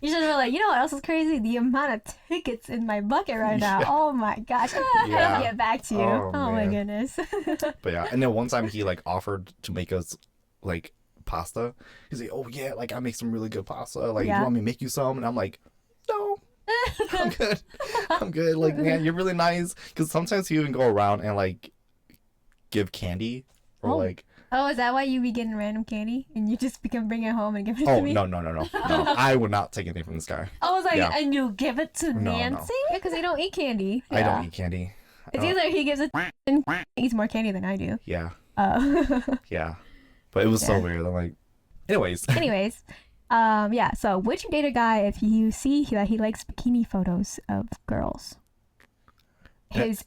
You should have been like, you know what else is crazy? The amount of tickets in my bucket right now. Yeah. Oh my gosh. I Yeah. gotta get back to you. Oh, Oh, my man. goodness. But yeah, and then one time he like offered to make us like pasta. He's like, oh yeah, like I make some really good pasta. Like, Yeah. you want me to make you some? And I'm like, no. I'm good. I'm good. Like, man, you're really nice. Because sometimes he even go around and like give candy or Oh. like, Oh, is that why you be getting random candy and you just bring it home and give it oh to me? no. I would not take anything from this guy. I was like, Yeah. and you give it to No, no. Nancy? Yeah, because you don't eat candy. I don't eat candy. I It's don't- either he gives it and eats more candy than I do. Yeah, Oh. yeah. But it was so Yeah. weird. I'm like, anyways. Anyways, yeah. So, would you date a guy if you see that he likes bikini photos of girls? His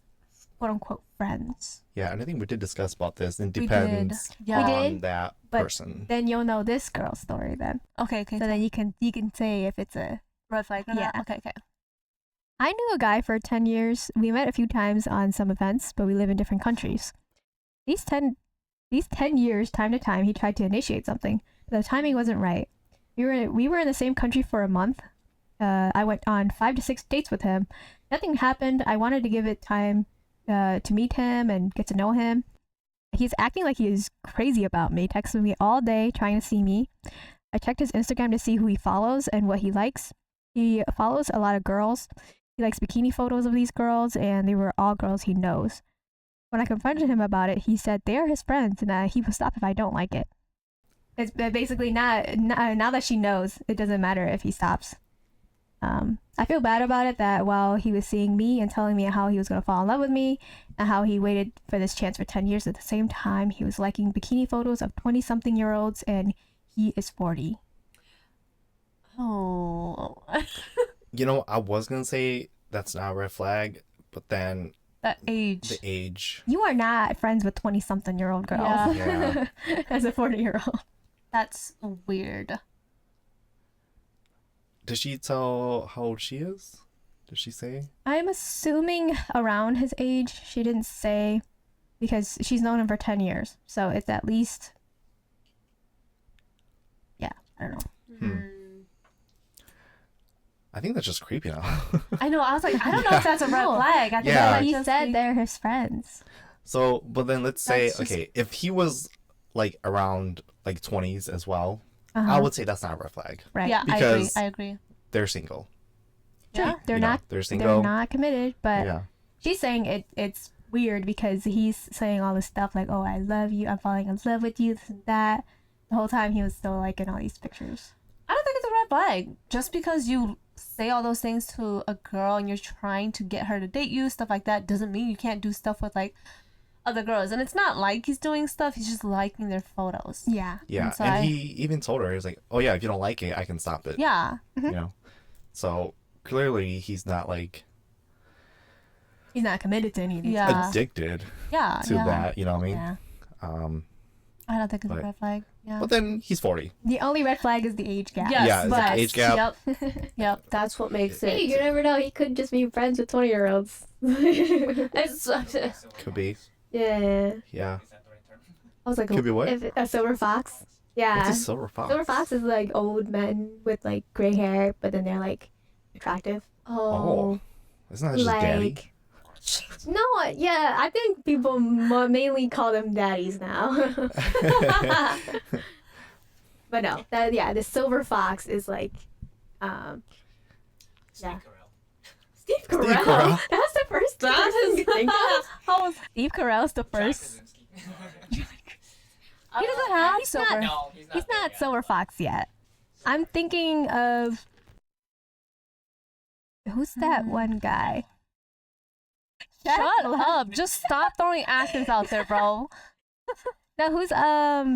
quote unquote friends. Yeah, and I think we did discuss about this. It We did. depends Yeah. We on did, that but person. Then you'll know this girl's story then. Okay. So then you can say if it's a Red flag. or not? Yeah. Okay. I knew a guy for 10 years. We met a few times on some events, but we live in different countries. These 10 years, time to time, he tried to initiate something, but the timing wasn't right. We were in the same country for a month. I went on 5 to 6 dates with him. Nothing happened. I wanted to give it time to meet him and get to know him. He's acting like he is crazy about me, texting me all day, trying to see me. I checked his Instagram to see who he follows and what he likes. He follows a lot of girls. He likes bikini photos of these girls, and they were all girls he knows. When I confronted him about it, he said they are his friends, and he will stop if I don't like it. It's basically now that she knows, it doesn't matter if he stops. I feel bad about it that while he was seeing me and telling me how he was going to fall in love with me and how he waited for this chance for 10 years, at the same time, he was liking bikini photos of 20-something-year-olds, and he is 40. Oh. You know, I was gonna say that's not a red flag, but then That age. the age. You are not friends with 20-something-year-old girls Yeah. as a 40-year-old. That's weird. Did she tell how old she is? Did she say? I'm assuming around his age. She didn't say because she's known him for 10 years. So it's at least. Yeah, I don't know. I think that's just creepy now. I know. I was like, I don't know if that's a red No. flag. I think Yeah. that He just said means- they're his friends. So, but then let's say, That's just- okay, if he was like around like 20s as well, I Uh-huh. would say that's not a red flag. Right. Yeah, Because- I agree. They're single. Yeah. They're You know, not. they're They're single. not committed, but Yeah. she's saying it's weird because he's saying all this stuff like, "Oh, I love you. I'm falling in love with you." This and that. The whole time he was still like in all these pictures. I don't think it's a red flag. Just because you say all those things to a girl and you're trying to get her to date you, stuff like that, doesn't mean you can't do stuff with like other girls. And it's not like he's doing stuff, he's just liking their photos. Yeah. Yeah. And so And I- he even told her, he's like, oh, yeah, if you don't like it, I can stop it. Yeah. You know? So clearly he's not like He's not committed to any of these. Yeah. addicted Yeah. to yeah. that. You know what I mean? Yeah. I don't think it's But- a red flag. Yeah. But then he's 40. The only red flag is the age gap. Yes, Yeah, it's but the age gap. Yep. Yep. That's what makes Hey, it. you never know. He could just be friends with 20-year-olds. It's, Could be. Yeah. Yeah. Is that the right term? I was like, Could be what? If a silver fox. Yeah. What's a silver fox? Silver fox is like old men with like gray hair, but then they're like attractive. Oh. Isn't that just daddy? Like. No, yeah, I think people mainly call them daddies now. But no, the silver fox is like, Steve Yeah. Carell. Steve Carell. Steve Carell. That's the first That person is- to think of. Steve Carell's the John first. Krasinski. he doesn't have he's silver. No, he's not. He's there not yet. Silver Fox yet. I'm thinking of who's that one guy? Shut up. Just stop throwing actors out there, bro. No, who's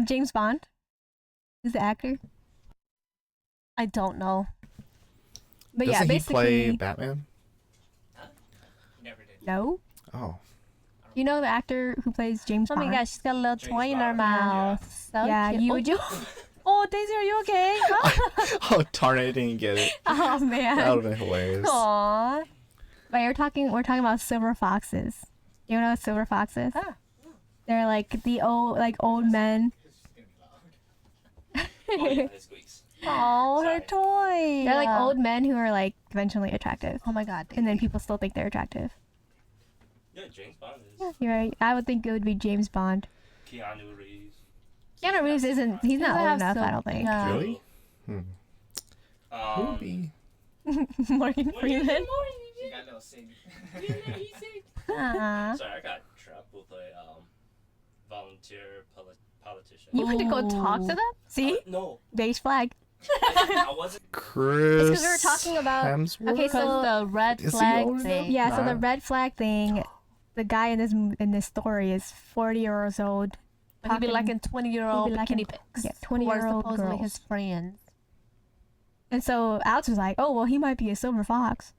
James Bond? Who's the actor? I don't know. But Doesn't yeah, he basically play Batman? He never did. no. Oh. You know the actor who plays James Oh Bond? my gosh, she's got a little James toy in her Bond. mouth. So Yeah, cute. you oh, would you? oh, Daisy, are you okay? Oh, darn it, I didn't get it. Oh That man. would have been hilarious. Aww. But we're talking about silver foxes. You know what silver fox is? Ah. They're like the old men. It's gonna be loud. Oh, yeah, it squeaks. Oh, her Sorry. toy. They're like old men who are like conventionally attractive. Oh my god. And then people still think they're attractive. Yeah, James Bond is. Yeah, you're right. I would think it would be James Bond. Keanu Reeves. Keanu Reeves isn't. He's not doesn't old have enough. I silver- don't think. yeah. Really? Who would be? Morgan Freeman. She got no sing. Aw. Sorry, I got trapped with a volunteer politician. You had to go talk to them. See, No, beige flag. I wasn't. Chris. It's 'cause we were talking about- Hemsworth? Okay, so- Because the red Is he flag older thing. Yeah. So the Nah. red flag thing. The guy in this story is 40 years old. But he'd be talking- liking 20-year-old he'd be liking- bikini pics. yeah, who are 20-year-old supposedly girls. his friends. And so Alex was like, "Oh well, he might be a silver fox."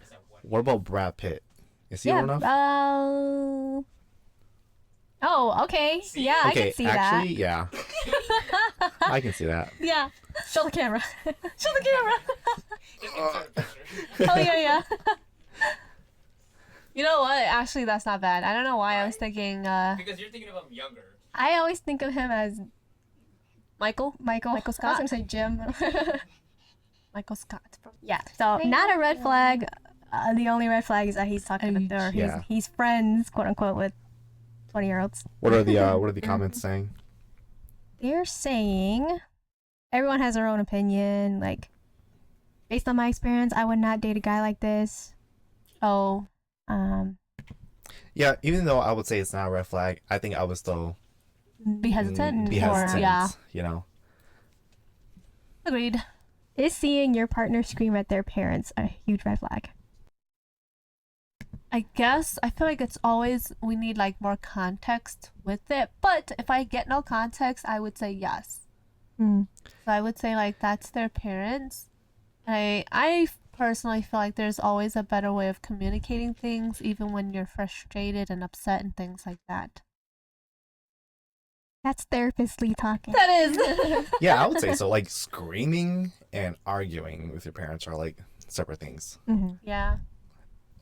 Is that what? What about Brad Pitt? Is he Yeah. old enough? Oh, okay. Yeah, I Okay, can see actually, yeah. I can see that. Yeah. Show the camera. Show the camera. Just insert a picture. Oh yeah, yeah. You know what? Actually, that's not bad. I don't know why I was thinking Because you're thinking of him younger. that. I always think of him as Michael. Michael Scott. I was gonna say Jim. Michael Scott. Yeah. So not a red flag. The only red flag is that he's talking Age. about Yeah. he's friends, quote unquote, with 20-year-olds. What are the comments saying? They're saying everyone has their own opinion. Like, based on my experience, I would not date a guy like this. Oh. Yeah, even though I would say it's not a red flag, I think I would still Be hesitant. be or- hesitant. Yeah. You know. Agreed. Is seeing your partner scream at their parents a huge red flag? I guess I feel like it's always we need like more context with it. But if I get no context, I would say yes. Mm. So I would say like that's their parents. I personally feel like there's always a better way of communicating things, even when you're frustrated and upset and things like that. That's therapist Lee talking. That is. Yeah, I would say so. Like screaming and arguing with your parents are like separate things. Yeah.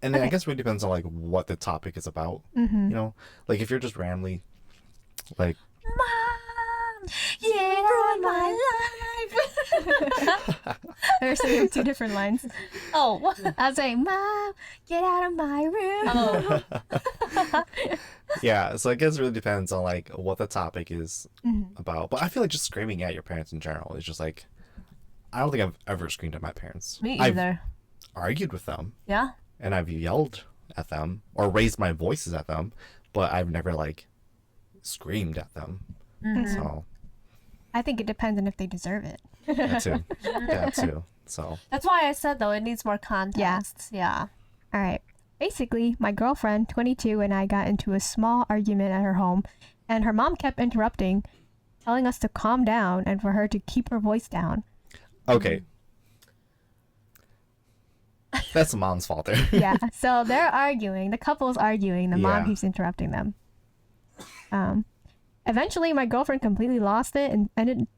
And then I guess it really depends on like what the topic is about. You know, like if you're just randomly like, Mom, get out of my life. They're singing two different lines. Oh. I was saying, Mom, get out of my room. Oh. yeah. So I guess it really depends on like what the topic is about. But I feel like just screaming at your parents in general is just like, I don't think I've ever screamed at my parents. Me I've either. argued with them Yeah. and I've yelled at them or raised my voices at them, but I've never like screamed at them. So I think it depends on if they deserve it. that too. That too. So That's why I said though it needs more context. Yeah. All right. Basically, my girlfriend, 22, and I got into a small argument at her home, and her mom kept interrupting, telling us to calm down and for her to keep her voice down. okay. That's the mom's fault there. Yeah. So they're arguing. The couple's arguing. The mom Yeah. keeps interrupting them. Eventually, my girlfriend completely lost it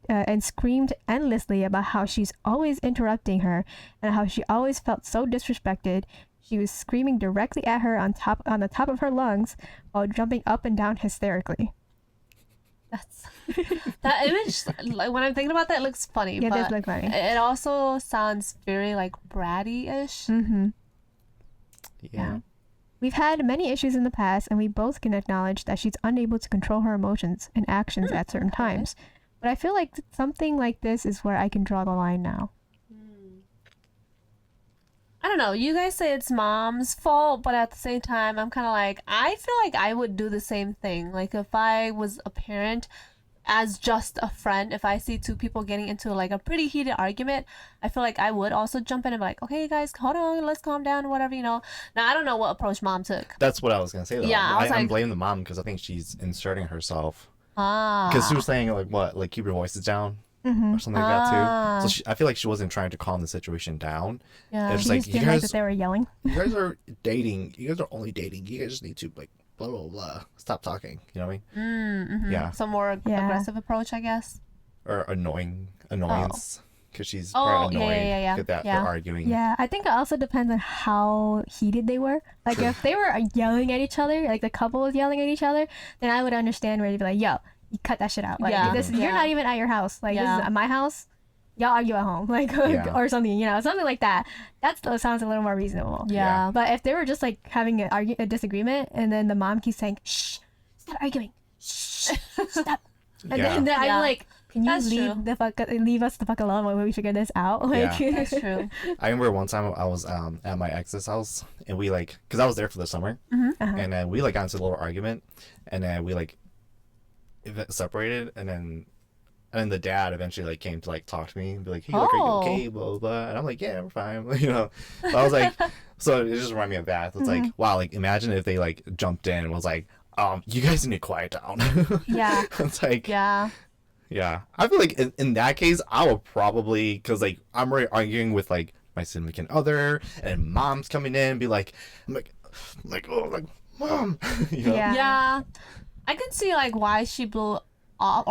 and screamed endlessly about how she's always interrupting her and how she always felt so disrespected. She was screaming directly at her on the top of her lungs while jumping up and down hysterically. That's that image. Like when I'm thinking about that, it looks funny. Yeah, it but does look funny. It also sounds very like bratty-ish. Yeah. We've had many issues in the past, and we both can acknowledge that she's unable to control her emotions and actions at certain times. But I feel like something like this is where I can draw the line now. I don't know. You guys say it's mom's fault, but at the same time, I'm kind of like, I feel like I would do the same thing. Like if I was a parent, as just a friend, if I see two people getting into like a pretty heated argument, I feel like I would also jump in and be like, okay, guys, hold on, let's calm down, whatever, you know. Now, I don't know what approach mom took. That's what I was gonna say though. Yeah, I was I'm like- blaming the mom because I think she's inserting herself. Ah. Because she was saying like what, like keep your voices down or something like that Ah. too. So I feel like she wasn't trying to calm the situation down. Yeah. It's She like just you didn't like guys, that they were yelling. you guys are dating. You guys are only dating. You guys just need to like blah blah blah. Stop talking. You know what I mean? Yeah. Some more Yeah. aggressive approach, I guess. Or annoyance. Because she's Oh, probably yeah, annoyed yeah. that Yeah. they're arguing. Yeah, I think it also depends on how heated they were. Like, if they were yelling at each other, like the couple was yelling at each other, then I would understand where they'd be like, yo, you cut that shit out. Like, Yeah. this, Yeah. you're not even at your house. Like, Yeah. this is at my house. Y'all argue at home. Like, Yeah. or something, you know, something like that. That still sounds a little more reasonable. Yeah. But if they were just, like, having a disagreement, and then the mom keeps saying, shh, stop arguing. Shh, stop. And Yeah. then I'm Yeah. like, can you That's true. leave us the fuck alone while we figure this out? Like, Yeah. That's true. I remember one time I was at my ex's house and we like, because I was there for the summer, and then we like got into a little argument, and then we like separated, and then the dad eventually like came to like talk to me and be like, hey, like, are you Oh. okay, blah blah blah, and I'm like, yeah, we're fine, you know. So I was like, so it just reminded me of that. It's like, wow, like imagine if they like jumped in and was like, you guys need to quiet down. Yeah. It's like, Yeah. yeah, I feel like in that case, I would probably, because like I'm already arguing with like my significant other, and mom's coming in and be like, I'm like, oh, like mom, you know? Yeah. Yeah. I could see like why she blew up,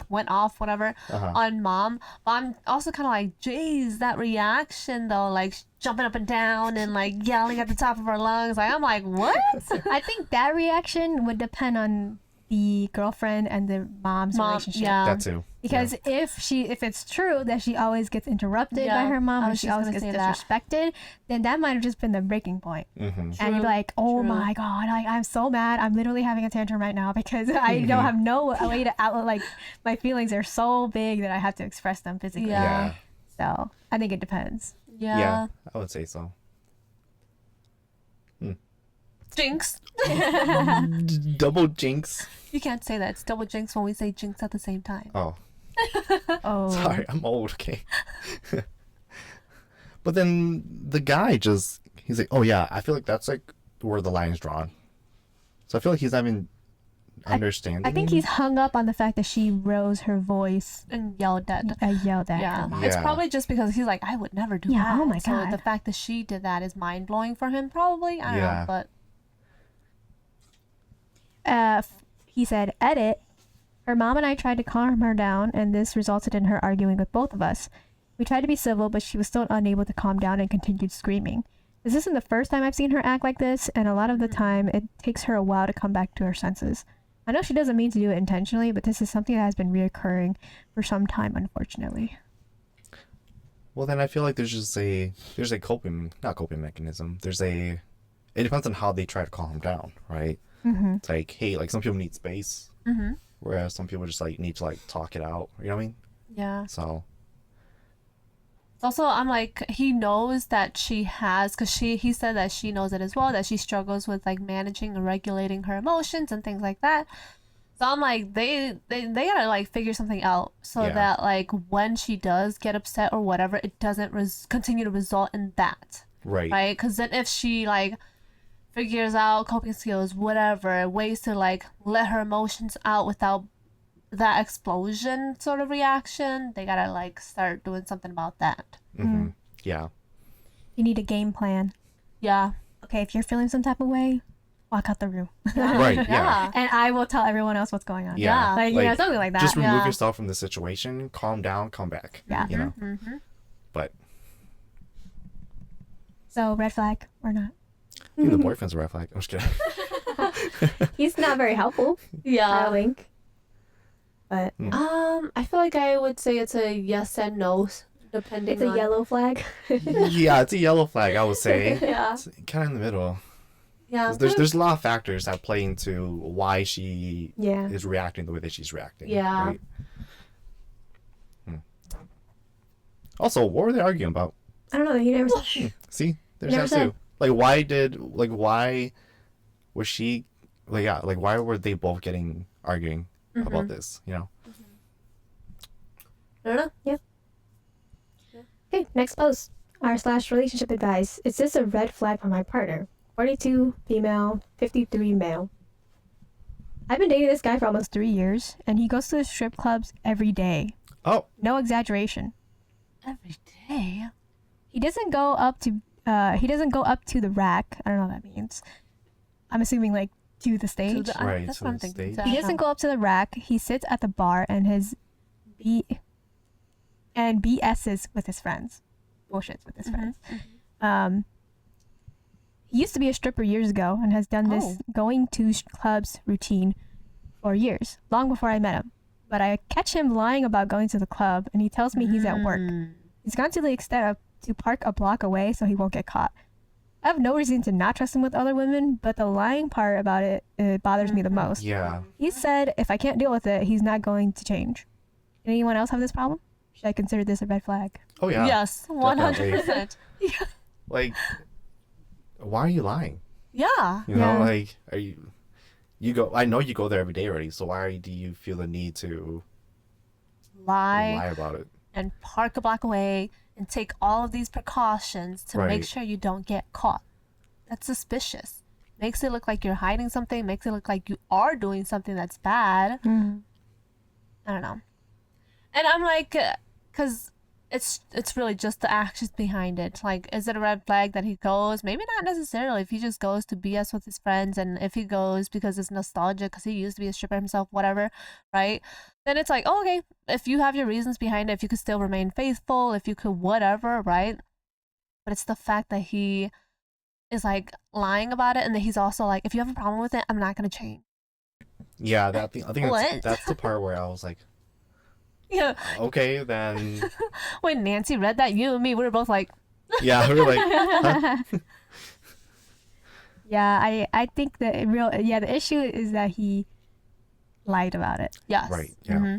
went off, whatever, on mom. But I'm also kind of like, geez, that reaction though, like jumping up and down and like yelling at the top of her lungs. Like I'm like, what? I think that reaction would depend on the girlfriend and the mom's relationship. Yeah. That too. Because if it's true that she always gets interrupted Yeah, by her mom I and was she just always gonna gets say that. disrespected, then that might have just been the breaking point. Mm-hmm. And you'd be like, oh True. my god, like I'm so mad. I'm literally having a tantrum right now because I don't have no way to outlet. Like my feelings are so big that I have to express them physically. Yeah. Yeah. So I think it depends. Yeah. Yeah, I would say so. Jinx. Double jinx. You can't say that. It's double jinx when we say jinx at the same time. Oh, Oh. sorry, I'm old. Okay. But then the guy he's like, oh yeah, I feel like that's like where the line is drawn. So I feel like he's not even understanding. I think he's hung up on the fact that she rose her voice. And yelled at. Yelled at Yeah. her. It's Yeah. probably just because he's like, I would never do Yeah, that. oh my So God. the fact that she did that is mind blowing for him, probably. I don't Yeah. know, but He said, edit. Her mom and I tried to calm her down, and this resulted in her arguing with both of us. We tried to be civil, but she was still unable to calm down and continued screaming. This isn't the first time I've seen her act like this, and a lot of the time it takes her a while to come back to her senses. I know she doesn't mean to do it intentionally, but this is something that has been reoccurring for some time, unfortunately. Well, then I feel like there's a not coping mechanism. It depends on how they try to calm down, right? Mm-hmm. It's like, hey, like some people need space, Mm-hmm. whereas some people just like need to like talk it out. You know what I mean? Yeah. So Also, I'm like, he knows that she has, because he said that she knows it as well, that she struggles with like managing and regulating her emotions and things like that. So I'm like, they gotta like figure something out so Yeah. that like when she does get upset or whatever, it doesn't continue to result in that, right. right? Because then if she like figures out coping skills, whatever, ways to like let her emotions out without that explosion sort of reaction, they gotta like start doing something about that. Mm-hmm. Yeah. You need a game plan. Yeah. Okay, if you're feeling some type of way, walk out the room. Right. Yeah. And I will tell everyone else what's going on. Yeah. Like, you know, something like that. Just remove Yeah. yourself from the situation, calm down, come back. Yeah. You know. Mm-hmm. But So, red flag or not? even the boyfriend's a red flag. I'm just kidding. He's not very helpful, I Yeah. think. But I feel like I would say it's a yes and no, depending it's a on... yellow flag. Yeah, it's a yellow flag, I would say. Yeah. It's kind of in the middle. Yeah. 'Cause there's a lot of factors that play into why she Yeah. is reacting the way that she's reacting. Yeah. Right? Also, what were they arguing about? I don't know. He never said. See, there's Never that said. too. Why was she why were they both getting arguing about this? You know? I don't know. Okay, next post. R/relationship advice. Is this a red flag for my partner? 42 female, 53 male. I've been dating this guy for almost 3 years, and he goes to the strip clubs every day. Oh, No exaggeration. Every day. He doesn't go up to the rack. I don't know what that means. I'm assuming like to the stage. Right, That's to what I'm the thinking. stage. He doesn't go up to the rack. He sits at the bar and BS's with his friends. Bullshits with his friends. He used to be a stripper years ago and has done this going to clubs routine for years, long before I met him. But I catch him lying about going to the club, and he tells me he's at work. He's gone to the extent of to park a block away so he won't get caught. I have no reason to not trust him with other women, but the lying part about it bothers me the most. yeah. He said if I can't deal with it, he's not going to change. Anyone else have this problem? Should I consider this a red flag? Oh yeah. Yes, 100%. Like, why are you lying? Yeah. You know, Yeah. like, are you go? I know you go there every day already. So why do you feel the need to lie about it? And park a block away and take all of these precautions to make Right. sure you don't get caught. That's suspicious. Makes it look like you're hiding something, makes it look like you are doing something that's bad. I don't know. And I'm like, because it's really just the actions behind it. Like, is it a red flag that he goes? Maybe not necessarily. If he just goes to BS with his friends, and if he goes because it's nostalgia, because he used to be a stripper himself, whatever, right? Then it's like, oh, okay, if you have your reasons behind it, if you could still remain faithful, if you could whatever, right? But it's the fact that he is like lying about it, and that he's also like, if you have a problem with it, I'm not gonna change. Yeah, I think What? that's the part where I was like, Yeah. okay, then When Nancy read that, you and me, we were both like, yeah, we were like, huh? Yeah, I think that the issue is that he lied about it. yes. Right, yeah.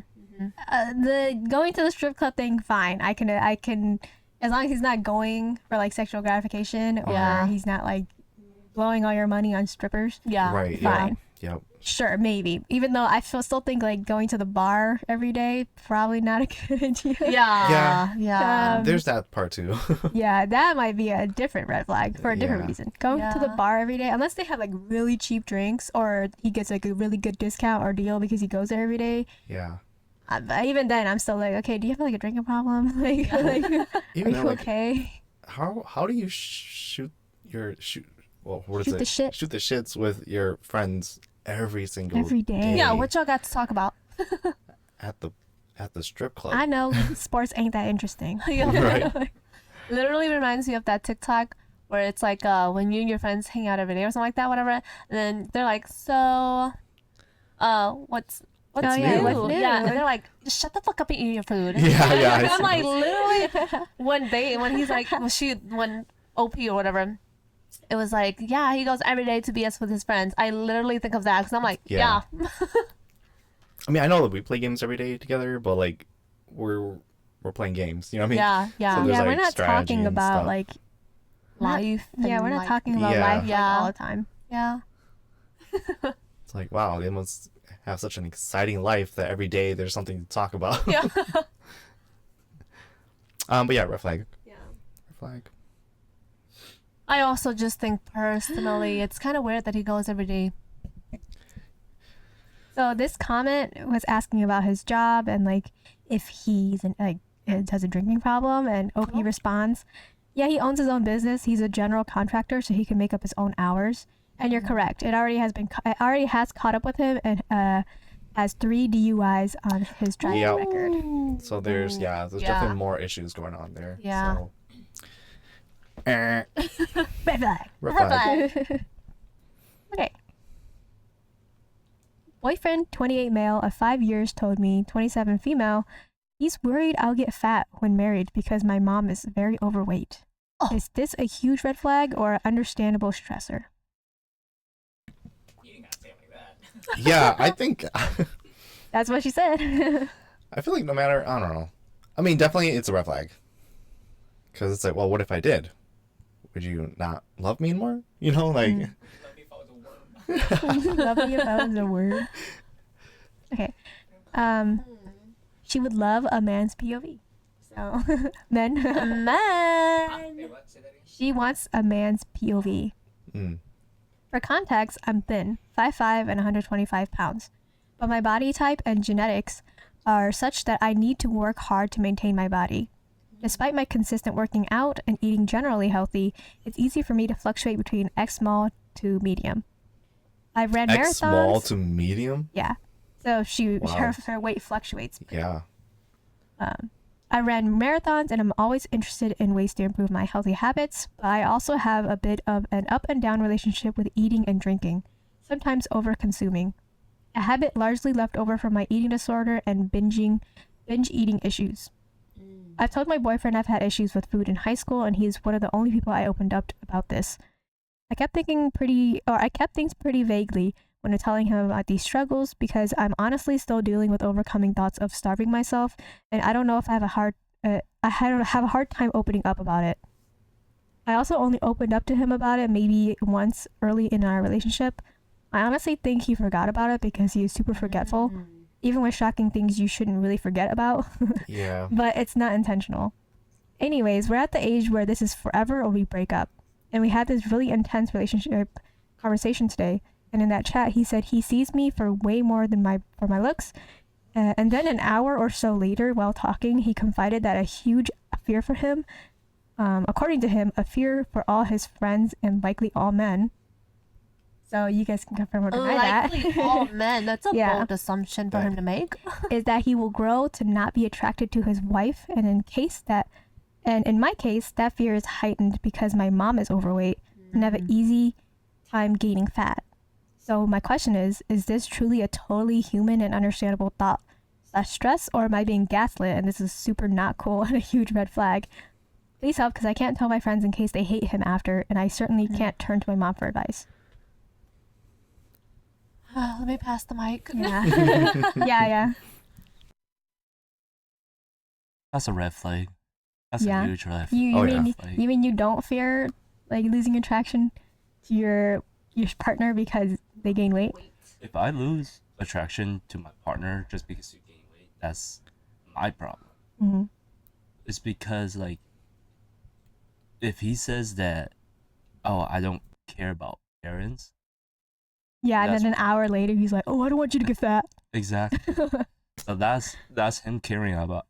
The going to the strip club thing, fine. I can as long as he's not going for like sexual gratification or Yeah. he's not like blowing all your money on strippers. Yeah. Right, yeah, Fine. yep. Sure, maybe. Even though I still think like going to the bar every day probably not a good idea. Yeah. Yeah. There's that part too. Yeah, that might be a different red flag for a different Yeah. reason. Going to the Yeah. bar every day, unless they have like really cheap drinks or he gets like a really good discount or deal because he goes there every day. Yeah. Even then, I'm still like, okay, do you have like a drinking problem? Like, are Even you then, like, okay? how do you well, what is Shoot it? the shit. Shoot the shits with your friends every single Every day. Yeah, what y'all got to talk about? at the strip club. I know sports ain't that interesting. Right. Literally reminds me of that TikTok where it's like when you and your friends hang out every day or something like that, whatever. And then they're like, so, what's Oh, yeah, new? what's new? Yeah, and they're like, just shut the fuck up and eat your food. Yeah, yeah, I And I'm see like, those. literally, when he's like, when OP or whatever, it was like, yeah, he goes every day to BS with his friends. I literally think of that because I'm like, Yeah. yeah. I mean, I know that we play games every day together, but like we're playing games. You know what I mean? Yeah, yeah. So there's, Yeah, we're like, not strategy talking and about stuff. like Life. yeah, and, we're not like, talking about Yeah. life like Yeah. all the time. Yeah. It's like, wow, they must have such an exciting life that every day there's something to talk about. Yeah. But yeah, red flag. Yeah. Red flag. I also just think personally, it's kind of weird that he goes every day. So this comment was asking about his job and like if he's has a drinking problem, and OP responds, "Yeah, he owns his own business. He's a general contractor, so he can make up his own hours." And you're correct. It already has caught up with him and has 3 DUIs on his driving Yep. record. So there's Yeah. definitely more issues going on there. Yeah. So. Eh, Red flag. red flag. Okay. Boyfriend, 28 male of 5 years, told me, 27 female, he's worried I'll get fat when married because my mom is very overweight. Oh. Is this a huge red flag or an understandable stressor? You ain't gotta say it like that. Yeah, I think That's what she said. I feel like no matter, I don't know. I mean, definitely it's a red flag. Because it's like, well, what if I did? Would you not love me anymore? You know, like. Let me follow the worm. Love me if that was a word. Okay. She would love a man's POV. So, men. Man. Wait, what? Say that again? She wants a man's POV. Mm. For context, I'm thin, 5'5" and 125 pounds. But my body type and genetics are such that I need to work hard to maintain my body. Despite my consistent working out and eating generally healthy, it's easy for me to fluctuate between X small to medium. I've ran X small marathons. to medium? Yeah. So Wow. her weight fluctuates. Yeah. I ran marathons and I'm always interested in ways to improve my healthy habits, but I also have a bit of an up and down relationship with eating and drinking, sometimes over consuming. A habit largely left over from my eating disorder and binge eating issues. I've told my boyfriend I've had issues with food in high school, and he's one of the only people I opened up about this. I kept things pretty vaguely when telling him about these struggles because I'm honestly still dealing with overcoming thoughts of starving myself, and I don't know if I have a hard time opening up about it. I also only opened up to him about it maybe once early in our relationship. I honestly think he forgot about it because he is super forgetful, even with shocking things you shouldn't really forget about. Yeah. But it's not intentional. Anyways, we're at the age where this is forever or we break up. And we had this really intense relationship conversation today. And in that chat, he said he sees me for way more than for my looks. And then an hour or so later, while talking, he confided that a huge fear for him, according to him, a fear for all his friends and likely all men. So you guys can confirm or deny Likely that. all men. That's a Yeah. bold assumption for him to make. Is that he will grow to not be attracted to his wife, and in my case, that fear is heightened because my mom is overweight and have an easy time gaining fat. So my question is this truly a totally human and understandable thought / stress, or am I being gaslit and this is super not cool and a huge red flag? Please help, because I can't tell my friends in case they hate him after, and I certainly can't turn to my mom for advice. Let me pass the mic. Yeah. yeah. That's a red flag. That's Yeah. a huge red flag. You Oh, yeah. mean you don't fear like losing attraction to your partner because they gain weight? If I lose attraction to my partner just because you gain weight, that's my problem. Mm-hmm. It's because, like, if he says that, oh, I don't care about parents, Yeah, and That's- then an hour later he's like, "Oh, I don't want you to get fat." exactly. So that's him caring about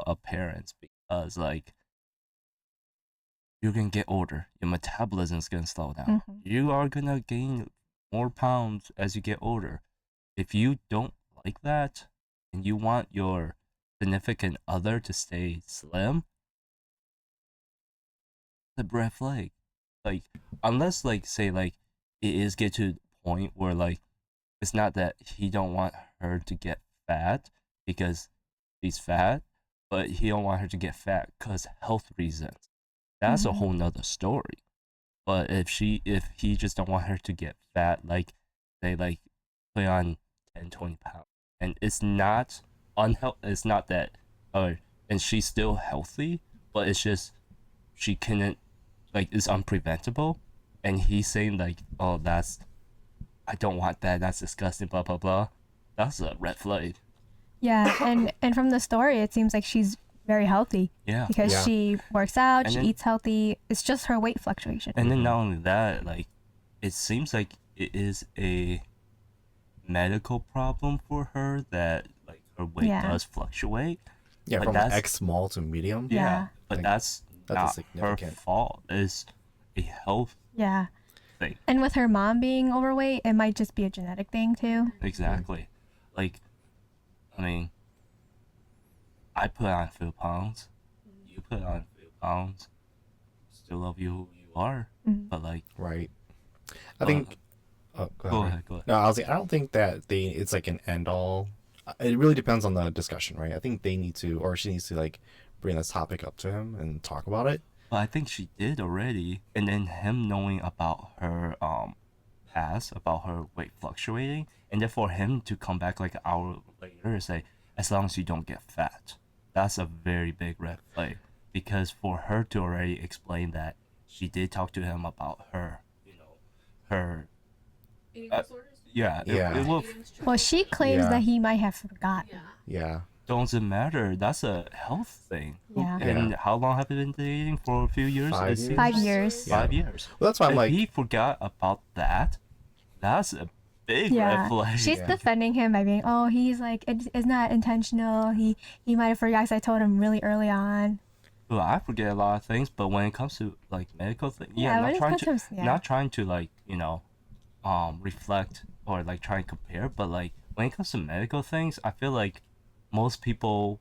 a parents, because, like, you're gonna get older, your metabolism's gonna slow down. Mhm. You are gonna gain more pounds as you get older. If you don't like that, and you want your significant other to stay slim, the red flag. Like, unless like say like it is get to the point where like it's not that he don't want her to get fat because she's fat, but he don't want her to get fat because health reasons. That's a whole nother story. But if he just don't want her to get fat, like they like put on 10, 20 pounds, and it's not it's not that, and she's still healthy, but it's just she couldn't, like, it's unpreventable, and he's saying like, oh, I don't want that, that's disgusting, blah blah blah. That's a red flag. Yeah, and from the story, it seems like she's very healthy. Yeah. Because Yeah. she works out, And she then- eats healthy. It's just her weight fluctuation. And then not only that, like, it seems like it is a medical problem for her that like her weight Yeah. does fluctuate. Yeah, But from that's- X small to medium. Yeah. But Like, that's that's a not her significant- fault. It's a health Yeah. thing. And with her mom being overweight, it might just be a genetic thing too. Exactly. Like, I mean, I put on a few pounds. You put on a few pounds. Still love you who you are. But like, Right. I think. Oh, go ahead. No, I was like, I don't think that it's like an end all. It really depends on the discussion, right? I think they need to, or she needs to, like, bring this topic up to him and talk about it. But I think she did already, and then him knowing about her past, about her weight fluctuating, and then for him to come back like an hour later and say, as long as you don't get fat, that's a very big red flag. Because for her to already explain that she did talk to him about her, her Eating disorders? yeah, Yeah. it will. Well, she claims Yeah. that he might have forgotten. Yeah. Doesn't matter. That's a health thing. Yeah. And Yeah. how long have you been dating? For a few years? 5 It seems- years? 5 years. Yeah. 5 years. Well, that's why I'm If like, he forgot about that, that's a big Yeah, red flag. she's Yeah. defending him by being, oh, he's like, it's not intentional. He might have forgot 'cause I told him really early on. Well, I forget a lot of things, but when it comes to like medical things, Yeah, when not it trying comes to, to- yeah. not trying to like reflect or like try and compare, but like when it comes to medical things, I feel like most people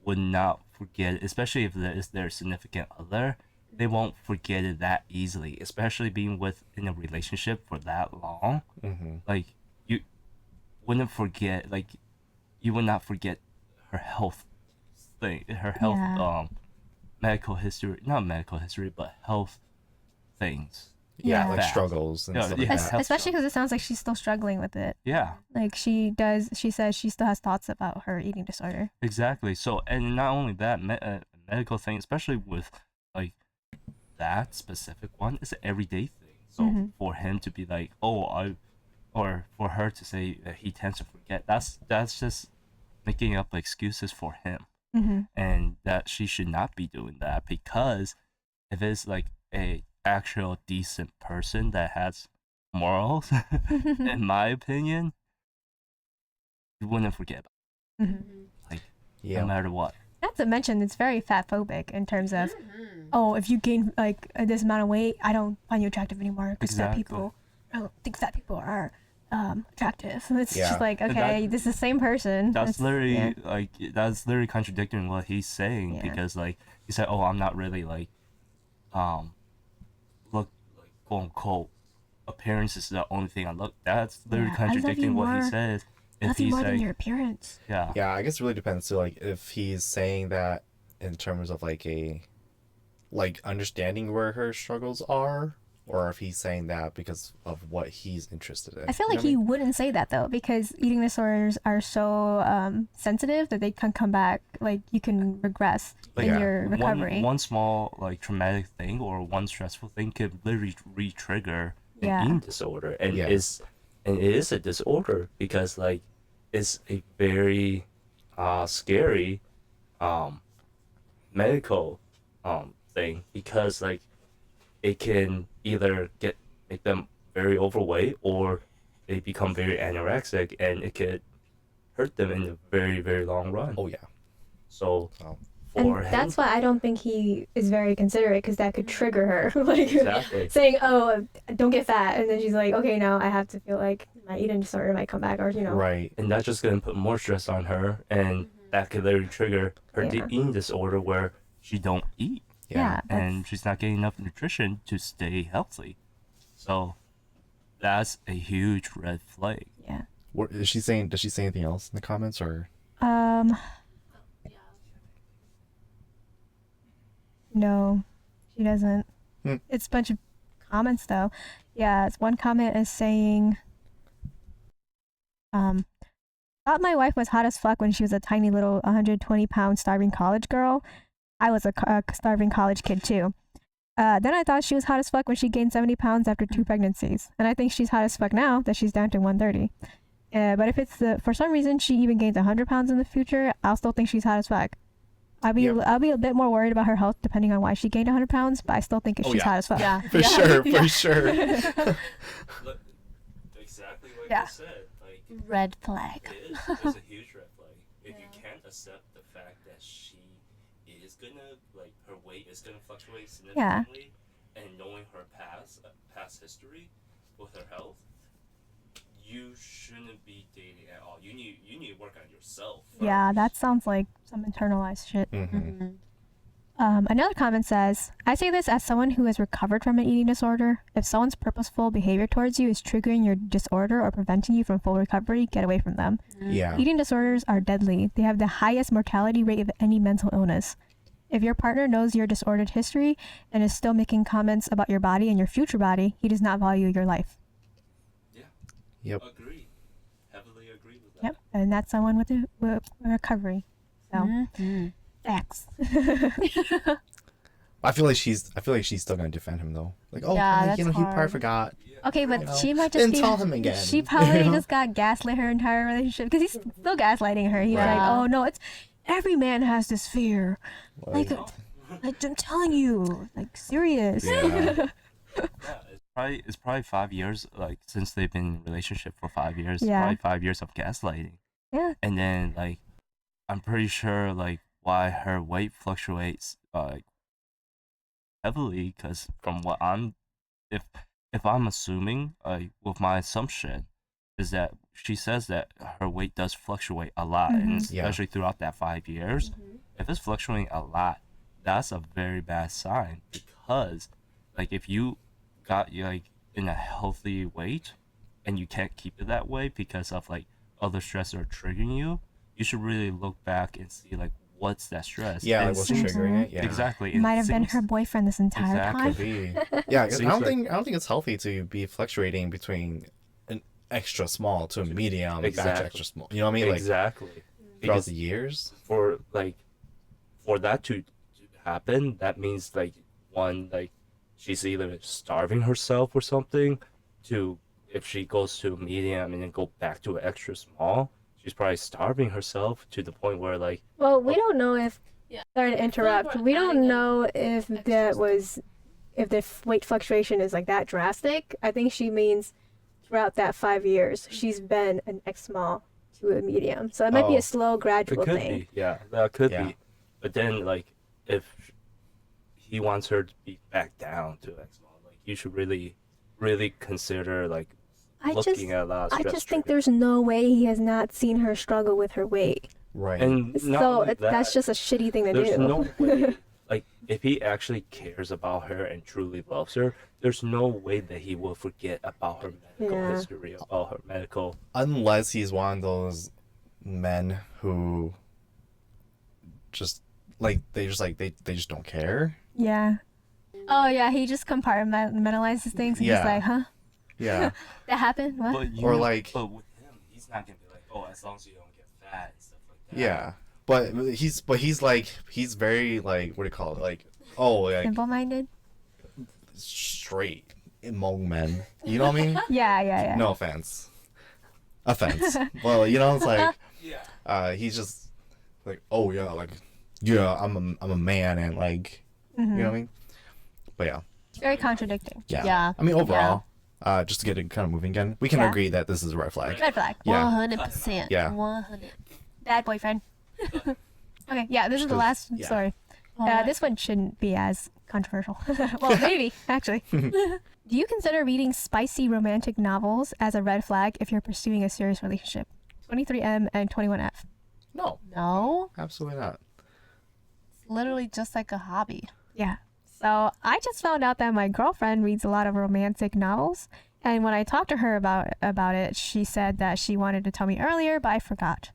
would not forget, especially if there is their significant other. They won't forget it that easily, especially being in a relationship for that long. Like you wouldn't forget, like you would not forget her health thing, her health Yeah. medical history, not medical history, but health things. yeah, Yeah. like struggles and Yeah, stuff yeah. like Es- that. health Especially stuff. because it sounds like she's still struggling with it. Yeah, Like she says she still has thoughts about her eating disorder. exactly. So, and not only that, medical thing, especially with like that specific one, is an everyday thing. So for him to be like, or for her to say that he tends to forget, that's just making up excuses for him. And that she should not be doing that, because if it's like a actual decent person that has morals, in my opinion, you wouldn't forget about it, like Yeah. no matter what. Not to mention, it's very fat phobic in terms of, oh, if you gain like this amount of weight, I don't find you attractive anymore because Exactly. I don't think fat people are attractive. It's Yeah. just like, And okay, this is the same person. That's literally yeah. like that's literally contradicting what he's saying, Yeah. because like he said, oh, I'm not really like look, like, quote unquote, appearance is the only thing I look. That's literally Yeah, I love you contradicting what he more- says. If nothing he's more than like, your appearance. yeah, Yeah, I guess it really depends too. Like, if he's saying that in terms of like understanding where her struggles are, or if he's saying that because of what he's interested in. I feel You like know he what wouldn't say that though, because eating disorders are so sensitive that they can come back. Like you can regress in Yeah. your recovery. one small like traumatic thing or one stressful thing could literally re-trigger an Yeah. eating disorder, and Yeah. it is a disorder because like it's a very scary medical thing, because like it can either make them very overweight, or they become very anorexic, and it could hurt them in the very, very long run. Oh yeah. So Oh. And for him. that's why I don't think he is very considerate, because that could trigger her. Like Exactly. saying, "Oh, don't get fat," and then she's like, "Okay, now I have to feel like my eating disorder might come back," or Right. And that's just gonna put more stress on her, and that could literally trigger her Yeah. eating disorder where she don't eat, Yeah, and she's not getting enough nutrition to stay healthy. So that's a huge red flag. yeah. What is she saying? Does she say anything else in the comments or? No, she doesn't. Hmm. It's a bunch of comments though. Yeah, it's one comment is saying, thought my wife was hot as fuck when she was a tiny little 120-pound starving college girl. I was a starving college kid too. Then I thought she was hot as fuck when she gained 70 pounds after 2 pregnancies. And I think she's hot as fuck now that she's down to 130. But if it's for some reason she even gains 100 pounds in the future, I'll still think she's hot as fuck. I'll be a bit more worried about her health depending on why she gained 100 pounds, but I still think she's hot as fuck. Yeah. For sure, for sure. Look, exactly like Yeah. you said. Like, Red flag. it's a huge red flag. If you can't accept the fact that she is gonna, like, her weight is gonna fluctuate significantly, and knowing her past history with her health, you shouldn't be dating at all. You need to work on yourself first. Yeah, that sounds like some internalized shit. Mm-hmm. Another comment says, I say this as someone who has recovered from an eating disorder. If someone's purposeful behavior towards you is triggering your disorder or preventing you from full recovery, get away from them. Yeah. Eating disorders are deadly. They have the highest mortality rate of any mental illness. If your partner knows your disordered history and is still making comments about your body and your future body, he does not value your life. Yep. Agree. Heavily agree with that. Yep. And that's someone with a recovery. So, facts. I feel like she's still gonna defend him though. Like, oh, Yeah, like, that's he probably hard. forgot. Okay, but You know, she might just then be. tell him again. She probably You know? just got gaslit her entire relationship because he's still gaslighting her. He's Right. like, "Oh no, it's every man has this fear. Like, Like I'm telling you, like serious." yeah. Yeah, it's probably 5 years, like since they've been in a relationship for 5 years. Yeah. Probably 5 years of gaslighting. Yeah. And then like, I'm pretty sure like why her weight fluctuates heavily, because from what if I'm assuming, with my assumption, is that she says that her weight does fluctuate a lot, and Mhm. Yeah. especially throughout that 5 years. If it's fluctuating a lot, that's a very bad sign, because like if you got you like in a healthy weight and you can't keep it that way because of like other stress are triggering you, you should really look back and see like what's that stress. Yeah, And like what's it seems- triggering it? Yeah. Exactly. It and might have been seems- her boyfriend this entire Exactly. time. Could be. Yeah, 'cause I Seems don't like- think it's healthy to be fluctuating between an extra small to a medium back to Exactly. extra small. You know what I mean? Like Exactly. throughout Because the years. for that to happen, that means like one, like she's either starving herself or something, to if she goes to medium and then go back to extra small, she's probably starving herself to the point where like Well, we don't know if. Yeah. Sorry to interrupt. We don't know if that was, if the weight fluctuation is like that drastic. I think she means throughout that 5 years, she's been an X small to a medium. So it might be Oh. a slow, it gradual could thing. be, yeah, that could Yeah. be. But then like if he wants her to be back down to X small, like you should really consider like I looking at a lot of I stress just think triggers. there's no way he has not seen her struggle with her weight. Right. And not So only that's that, just a shitty thing to there's do. no way, like, if he actually cares about her and truly loves her, there's no way that he will forget about her medical Yeah. history, about her medical. Unless he's one of those men who just they just don't care. Yeah. Oh yeah, he just compartmentalizes things. And Yeah. he's like, huh? Yeah. That happened? What? But Or like but with him, he's not gonna be like, oh, as long as you don't get fat and stuff like that. yeah. But he's very like, what do you call it? Like, oh, like Simple-minded? straight Hmong men. You know what I mean? Yeah. No offense. Well, you know, it's like Yeah. he's just like, oh yeah, like yeah, I'm a man, and like you know what I mean? But yeah. Very contradicting. Yeah. I mean overall, just to get it kind of moving again, we can Yeah. agree that this is a red flag. Red flag. Yeah. 100%. Yeah. 100. Bad boyfriend. Okay, yeah, this is the Because- last yeah. story. Alright. This one shouldn't be as controversial. Well, maybe, actually. Do you consider reading spicy romantic novels as a red flag if you're pursuing a serious relationship? 23M and 21F. No, No, absolutely not. it's literally just like a hobby. Yeah. So I just found out that my girlfriend reads a lot of romantic novels. And when I talked to her about it, she said that she wanted to tell me earlier, but I forgot.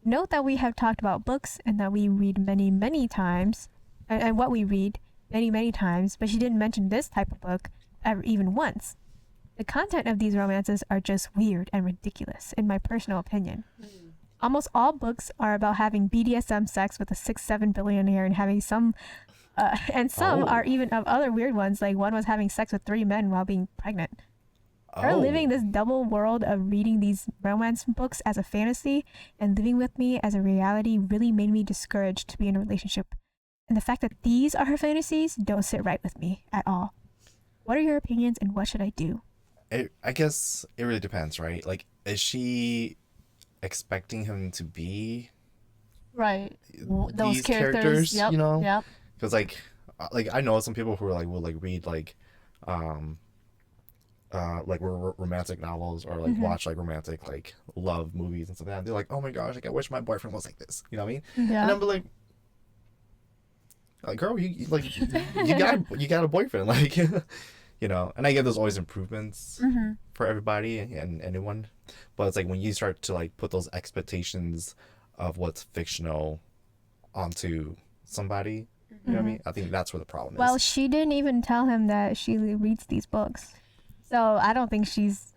Note that we have talked about books and that we read many, many times, and what we read many, many times, but she didn't mention this type of book ever, even once. The content of these romances are just weird and ridiculous, in my personal opinion. Almost all books are about having BDSM sex with a 6-7 billionaire and having some, and some Oh. are even of other weird ones, like one was having sex with 3 men while being pregnant. Her living this double world of reading these romance books as a fantasy and living with me as a reality really made me discouraged to be in a relationship. And the fact that these are her fantasies don't sit right with me at all. What are your opinions and what should I do? I guess it really depends, right? Like, is she expecting him to be Right. Those these characters. Yep. you know? Yep. Because like I know some people who are like will like read like romantic novels or like watch like romantic like love movies and stuff like that. They're like, oh my gosh, like I wish my boyfriend was like this. You know what I mean? Yeah. And I'm like, girl, you like you got a boyfriend, like you know. And I get there's always improvements for everybody and anyone, but it's like when you start to like put those expectations of what's fictional onto somebody, you know what I mean? I think that's where the problem is. Well, she didn't even tell him that she reads these books. So I don't think she's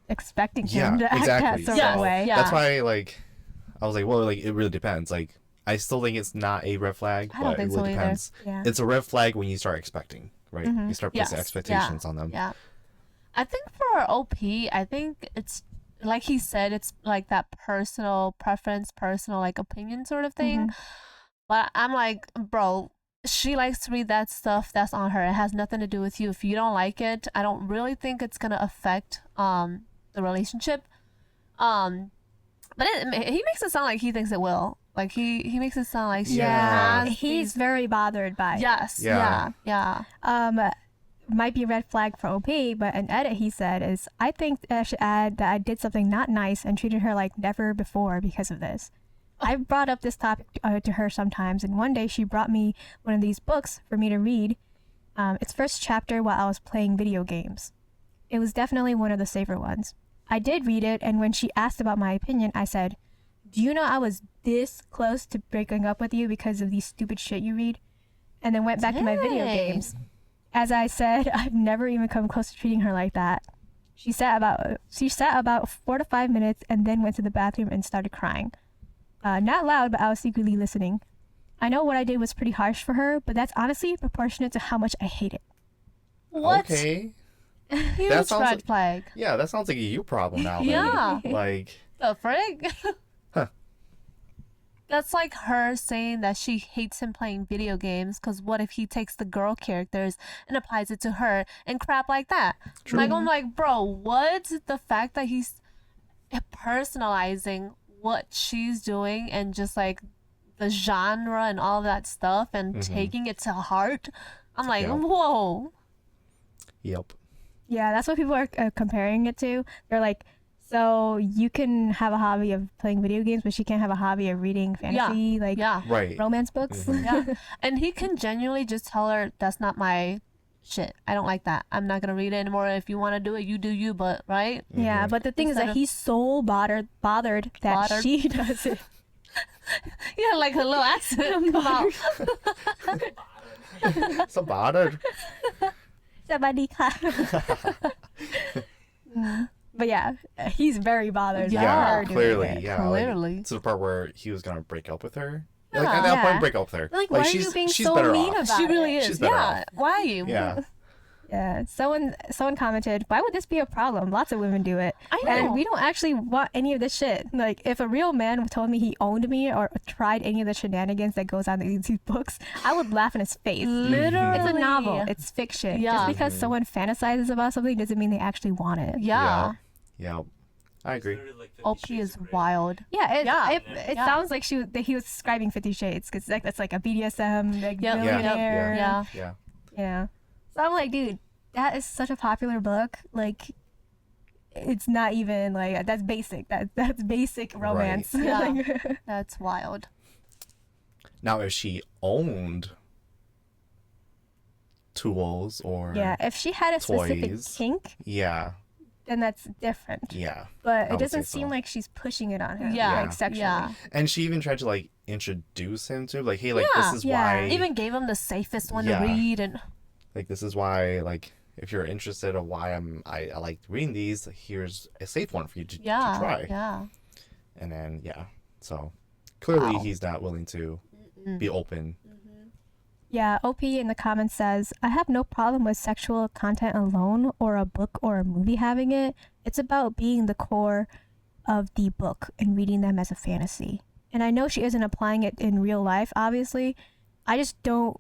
expecting him to act that exactly. sort Yeah. of way. Yeah. That's why like I was like, well, like it really depends. Like I still think it's not a red flag, I don't but it think really so either. depends. Yeah. It's a red flag when you start expecting, right? You start placing Yes. expectations on them. Yeah. I think for OP, I think it's like he said, it's like that personal preference, personal like opinion sort of thing. But I'm like, bro, she likes to read that stuff. That's on her. It has nothing to do with you. If you don't like it, I don't really think it's gonna affect the relationship. But he makes it sound like he thinks it will. Like he makes it sound like she Yeah. has He's these- very bothered by it. yes, Yeah. yeah. Might be a red flag for OP, but an edit he said is, I think that I should add that I did something not nice and treated her like never before because of this. I've brought up this topic to her sometimes, and one day she brought me one of these books for me to read. Its first chapter while I was playing video games. It was definitely one of the safer ones. I did read it, and when she asked about my opinion, I said, do you know I was this close to breaking up with you because of these stupid shit you read? And then went back to my video Dang. games. As I said, I've never even come close to treating her like that. She sat about 4 to 5 minutes and then went to the bathroom and started crying. Not loud, but I was secretly listening. I know what I did was pretty harsh for her, but that's honestly proportionate to how much I hate it. What? Okay. Huge That sounds red like- flag. Yeah, that sounds like a you problem now. Yeah. Then. Like The frick? Huh. That's like her saying that she hates him playing video games because what if he takes the girl characters and applies it to her and crap like that? True. Like, I'm like, bro, what? The fact that he's personalizing what she's doing and just like the genre and all that stuff and taking it to heart. I'm like, Yeah. whoa. yep. Yeah, that's what people are comparing it to. They're like, so you can have a hobby of playing video games, but she can't have a hobby of reading fantasy, like Yeah. Right. romance books. Yeah. And he can genuinely just tell her, that's not my shit. I don't like that. I'm not going to read it anymore. If you want to do it, you do you, but right? Yeah, but the thing is Instead that of- he's so bothered that Bothered? she does it. Yeah, like a little accent come out. So bothered. But yeah, he's very bothered. by Yeah, her doing clearly. it. Yeah. Clearly. Like, to the part where he was gonna break up with her. Yeah. Like, at that Yeah. point, break up with her. Like, why are you she's, being she's so better mean off. about She really it? is. She's better Yeah. Why are you? Yeah. Yeah, someone commented, why would this be a problem? Lots of women do it. I know. And we don't actually want any of this shit. Like, if a real man told me he owned me or tried any of the shenanigans that goes on in these books, I would laugh in his face. Literally. It's a novel. It's fiction. Yeah. Just because someone fantasizes about something doesn't mean they actually want it. Yeah. Yeah. I agree. Literally like 50 OP Shades is of Grey. wild. Yeah, it Yeah. sounds like that he was describing 50 Shades because like that's like a BDSM like Yep. billionaire. Yeah. Yeah. Yeah. So I'm like, dude, that is such a popular book. Like, it's not even like that's basic. That's basic romance. Yeah. Like, That's wild. Now, if she owned tools or yeah. If she had a specific Toys. kink, yeah, then that's different. yeah. But I it would say doesn't seem so. like she's pushing it on him. Yeah. Like sexually. Yeah. And she even tried to like introduce him to like, hey, like Yeah, this is yeah. why, Even gave him the safest one Yeah. to read, and like this is why, like if you're interested of why I like reading these, here's a safe one for you to try. Yeah. And then so clearly Wow. he's not willing to be open. Yeah, OP in the comments says, I have no problem with sexual content alone or a book or a movie having it. It's about being the core of the book and reading them as a fantasy. And I know she isn't applying it in real life, obviously. I just don't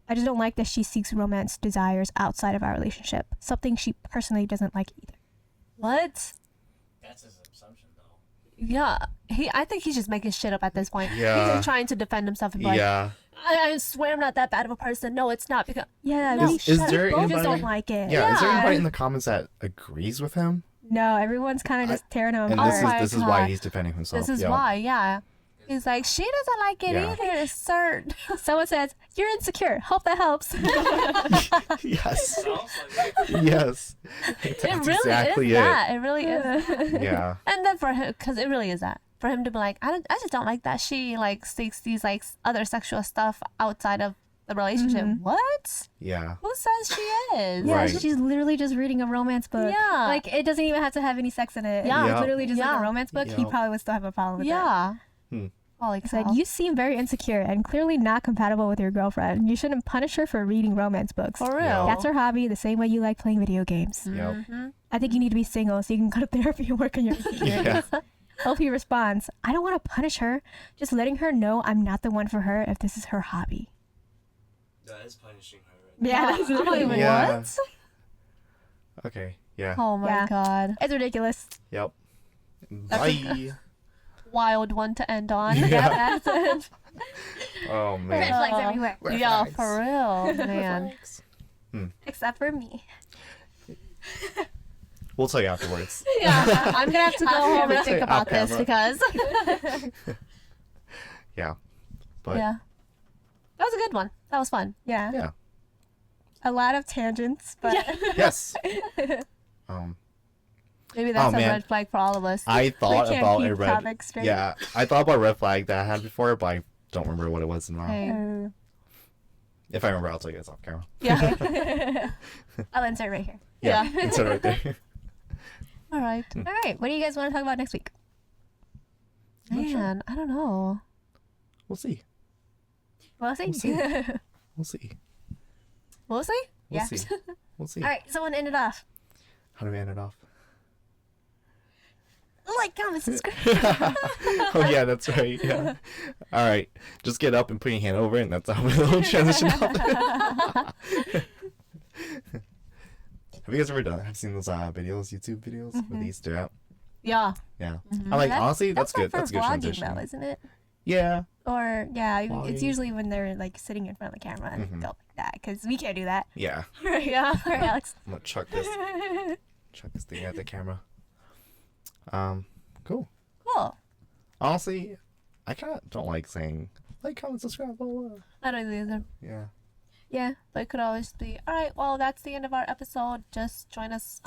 like that she seeks romance desires outside of our relationship. Something she personally doesn't like either. What? That's his assumption, though. Yeah. I think he's just making shit up at this point. Yeah. He's just trying to defend himself and be like, Yeah. I swear I'm not that bad of a person. No, it's not because Yeah, No, we is there both anybody- don't like it. Yeah. Is there Yeah. anybody in the comments that agrees with him? No, everyone's kind of just tearing him And apart. Oh my this is why God. he's defending himself. this is Yep. why, yeah. He's like, she doesn't like it Yeah. either, sir. Someone says, you're insecure. Hope that helps. Yes. Sounds like it. Yes. It That's really exactly is it. that. It really is. Yeah. And then for him, because it really is that. For him to be like, I just don't like that she like seeks these like other sexual stuff outside of the relationship. What? Yeah. Who says she is? Yeah, Right. she's literally just reading a romance book. Yeah. Like, it doesn't even have to have any sex in it. Yeah. It's Yeah. literally just like Yeah. a romance book. He Yeah. probably would still have a problem with that. Yeah. Hmm. Holy It's cow. like, you seem very insecure and clearly not compatible with your girlfriend. You shouldn't punish her for reading romance books. For real. Yeah. That's her hobby, the same way you like playing video games. Yep. Mhm. I think you need to be single so you can go to therapy and work on your insecurities. Hope he responds, I don't want to punish her. Just letting her know I'm not the one for her if this is her hobby. That is punishing her. Right Yeah, that's literally what Yeah. What? Okay. Yeah. Oh my Yeah. god. It's ridiculous. Yep. Bye. Wild one to end on. Yeah. That's it. Oh Red man. flags Uh, everywhere. Red Yeah, flags. for real, man. Except for me. We'll tell you afterwards. Yeah, I'm gonna have to go home and think Off about this camera. because Yeah. But yeah, that was a good one. That was fun. Yeah. yeah. A lot of tangents, but Yes. Maybe that's Oh, a man. red flag for all of us. I thought can't about keep a red. topics straight. Yeah, I thought about a red flag that I had before, but I don't remember what it was now. Hey. If I remember, I'll tell you guys off camera. Yeah. I'll insert right here. Yeah, Yeah. it's right there. All right. Hmm. All right. What do you guys want to talk about next week? Man, I don't know. We'll see. We'll see. We'll see. We'll see. We'll see. We'll Yeah. see. We'll see. All right. Someone end it off. How do we end it off? Like, comment, subscribe. Oh yeah, that's right. Yeah. All right, just get up and put your hand over it, and that's how we'll transition out. Have you guys ever done? Have seen those videos, YouTube videos where they used to do that? Yeah. Yeah. I like honestly, that's good. Like That's a good for vlogging, transition. though, isn't it? Yeah. Or yeah, it's Vlogging. usually when they're like sitting in front of the camera and go like that because we can't do that. Yeah. Yeah. All right, Alex. I'm gonna chuck this thing at the camera. Cool. Cool. Honestly, I kind of don't like saying like, comment, subscribe, blah, blah. I don't either. Yeah. Yeah, but it could always be, all right, well, that's the end of our episode. Just join us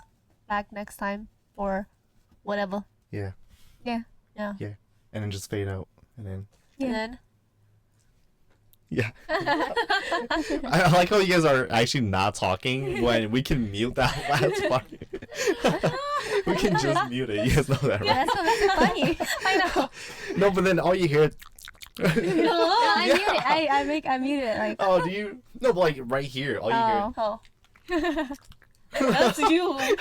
back next time or whatever. Yeah. Yeah. Yeah. Yeah. And then just fade out, and then And then, yeah. I like how you guys are actually not talking when we can mute that last part. We can just mute it. You guys know that, right? That's what makes it funny. I know. No, but then all you hear. No, I mute it. I mute it. Like, Oh, do you? No, but like right here, all you oh. That's you. okay,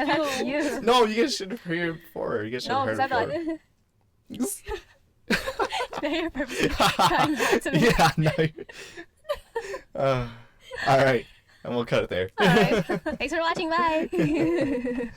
that's you. hear. No, you guys should have heard it before. You guys should No, have because heard I it thought, before. Now you're purposely trying not to make Yeah, no. All right, and we'll cut it there. All right. Thanks for watching. Bye.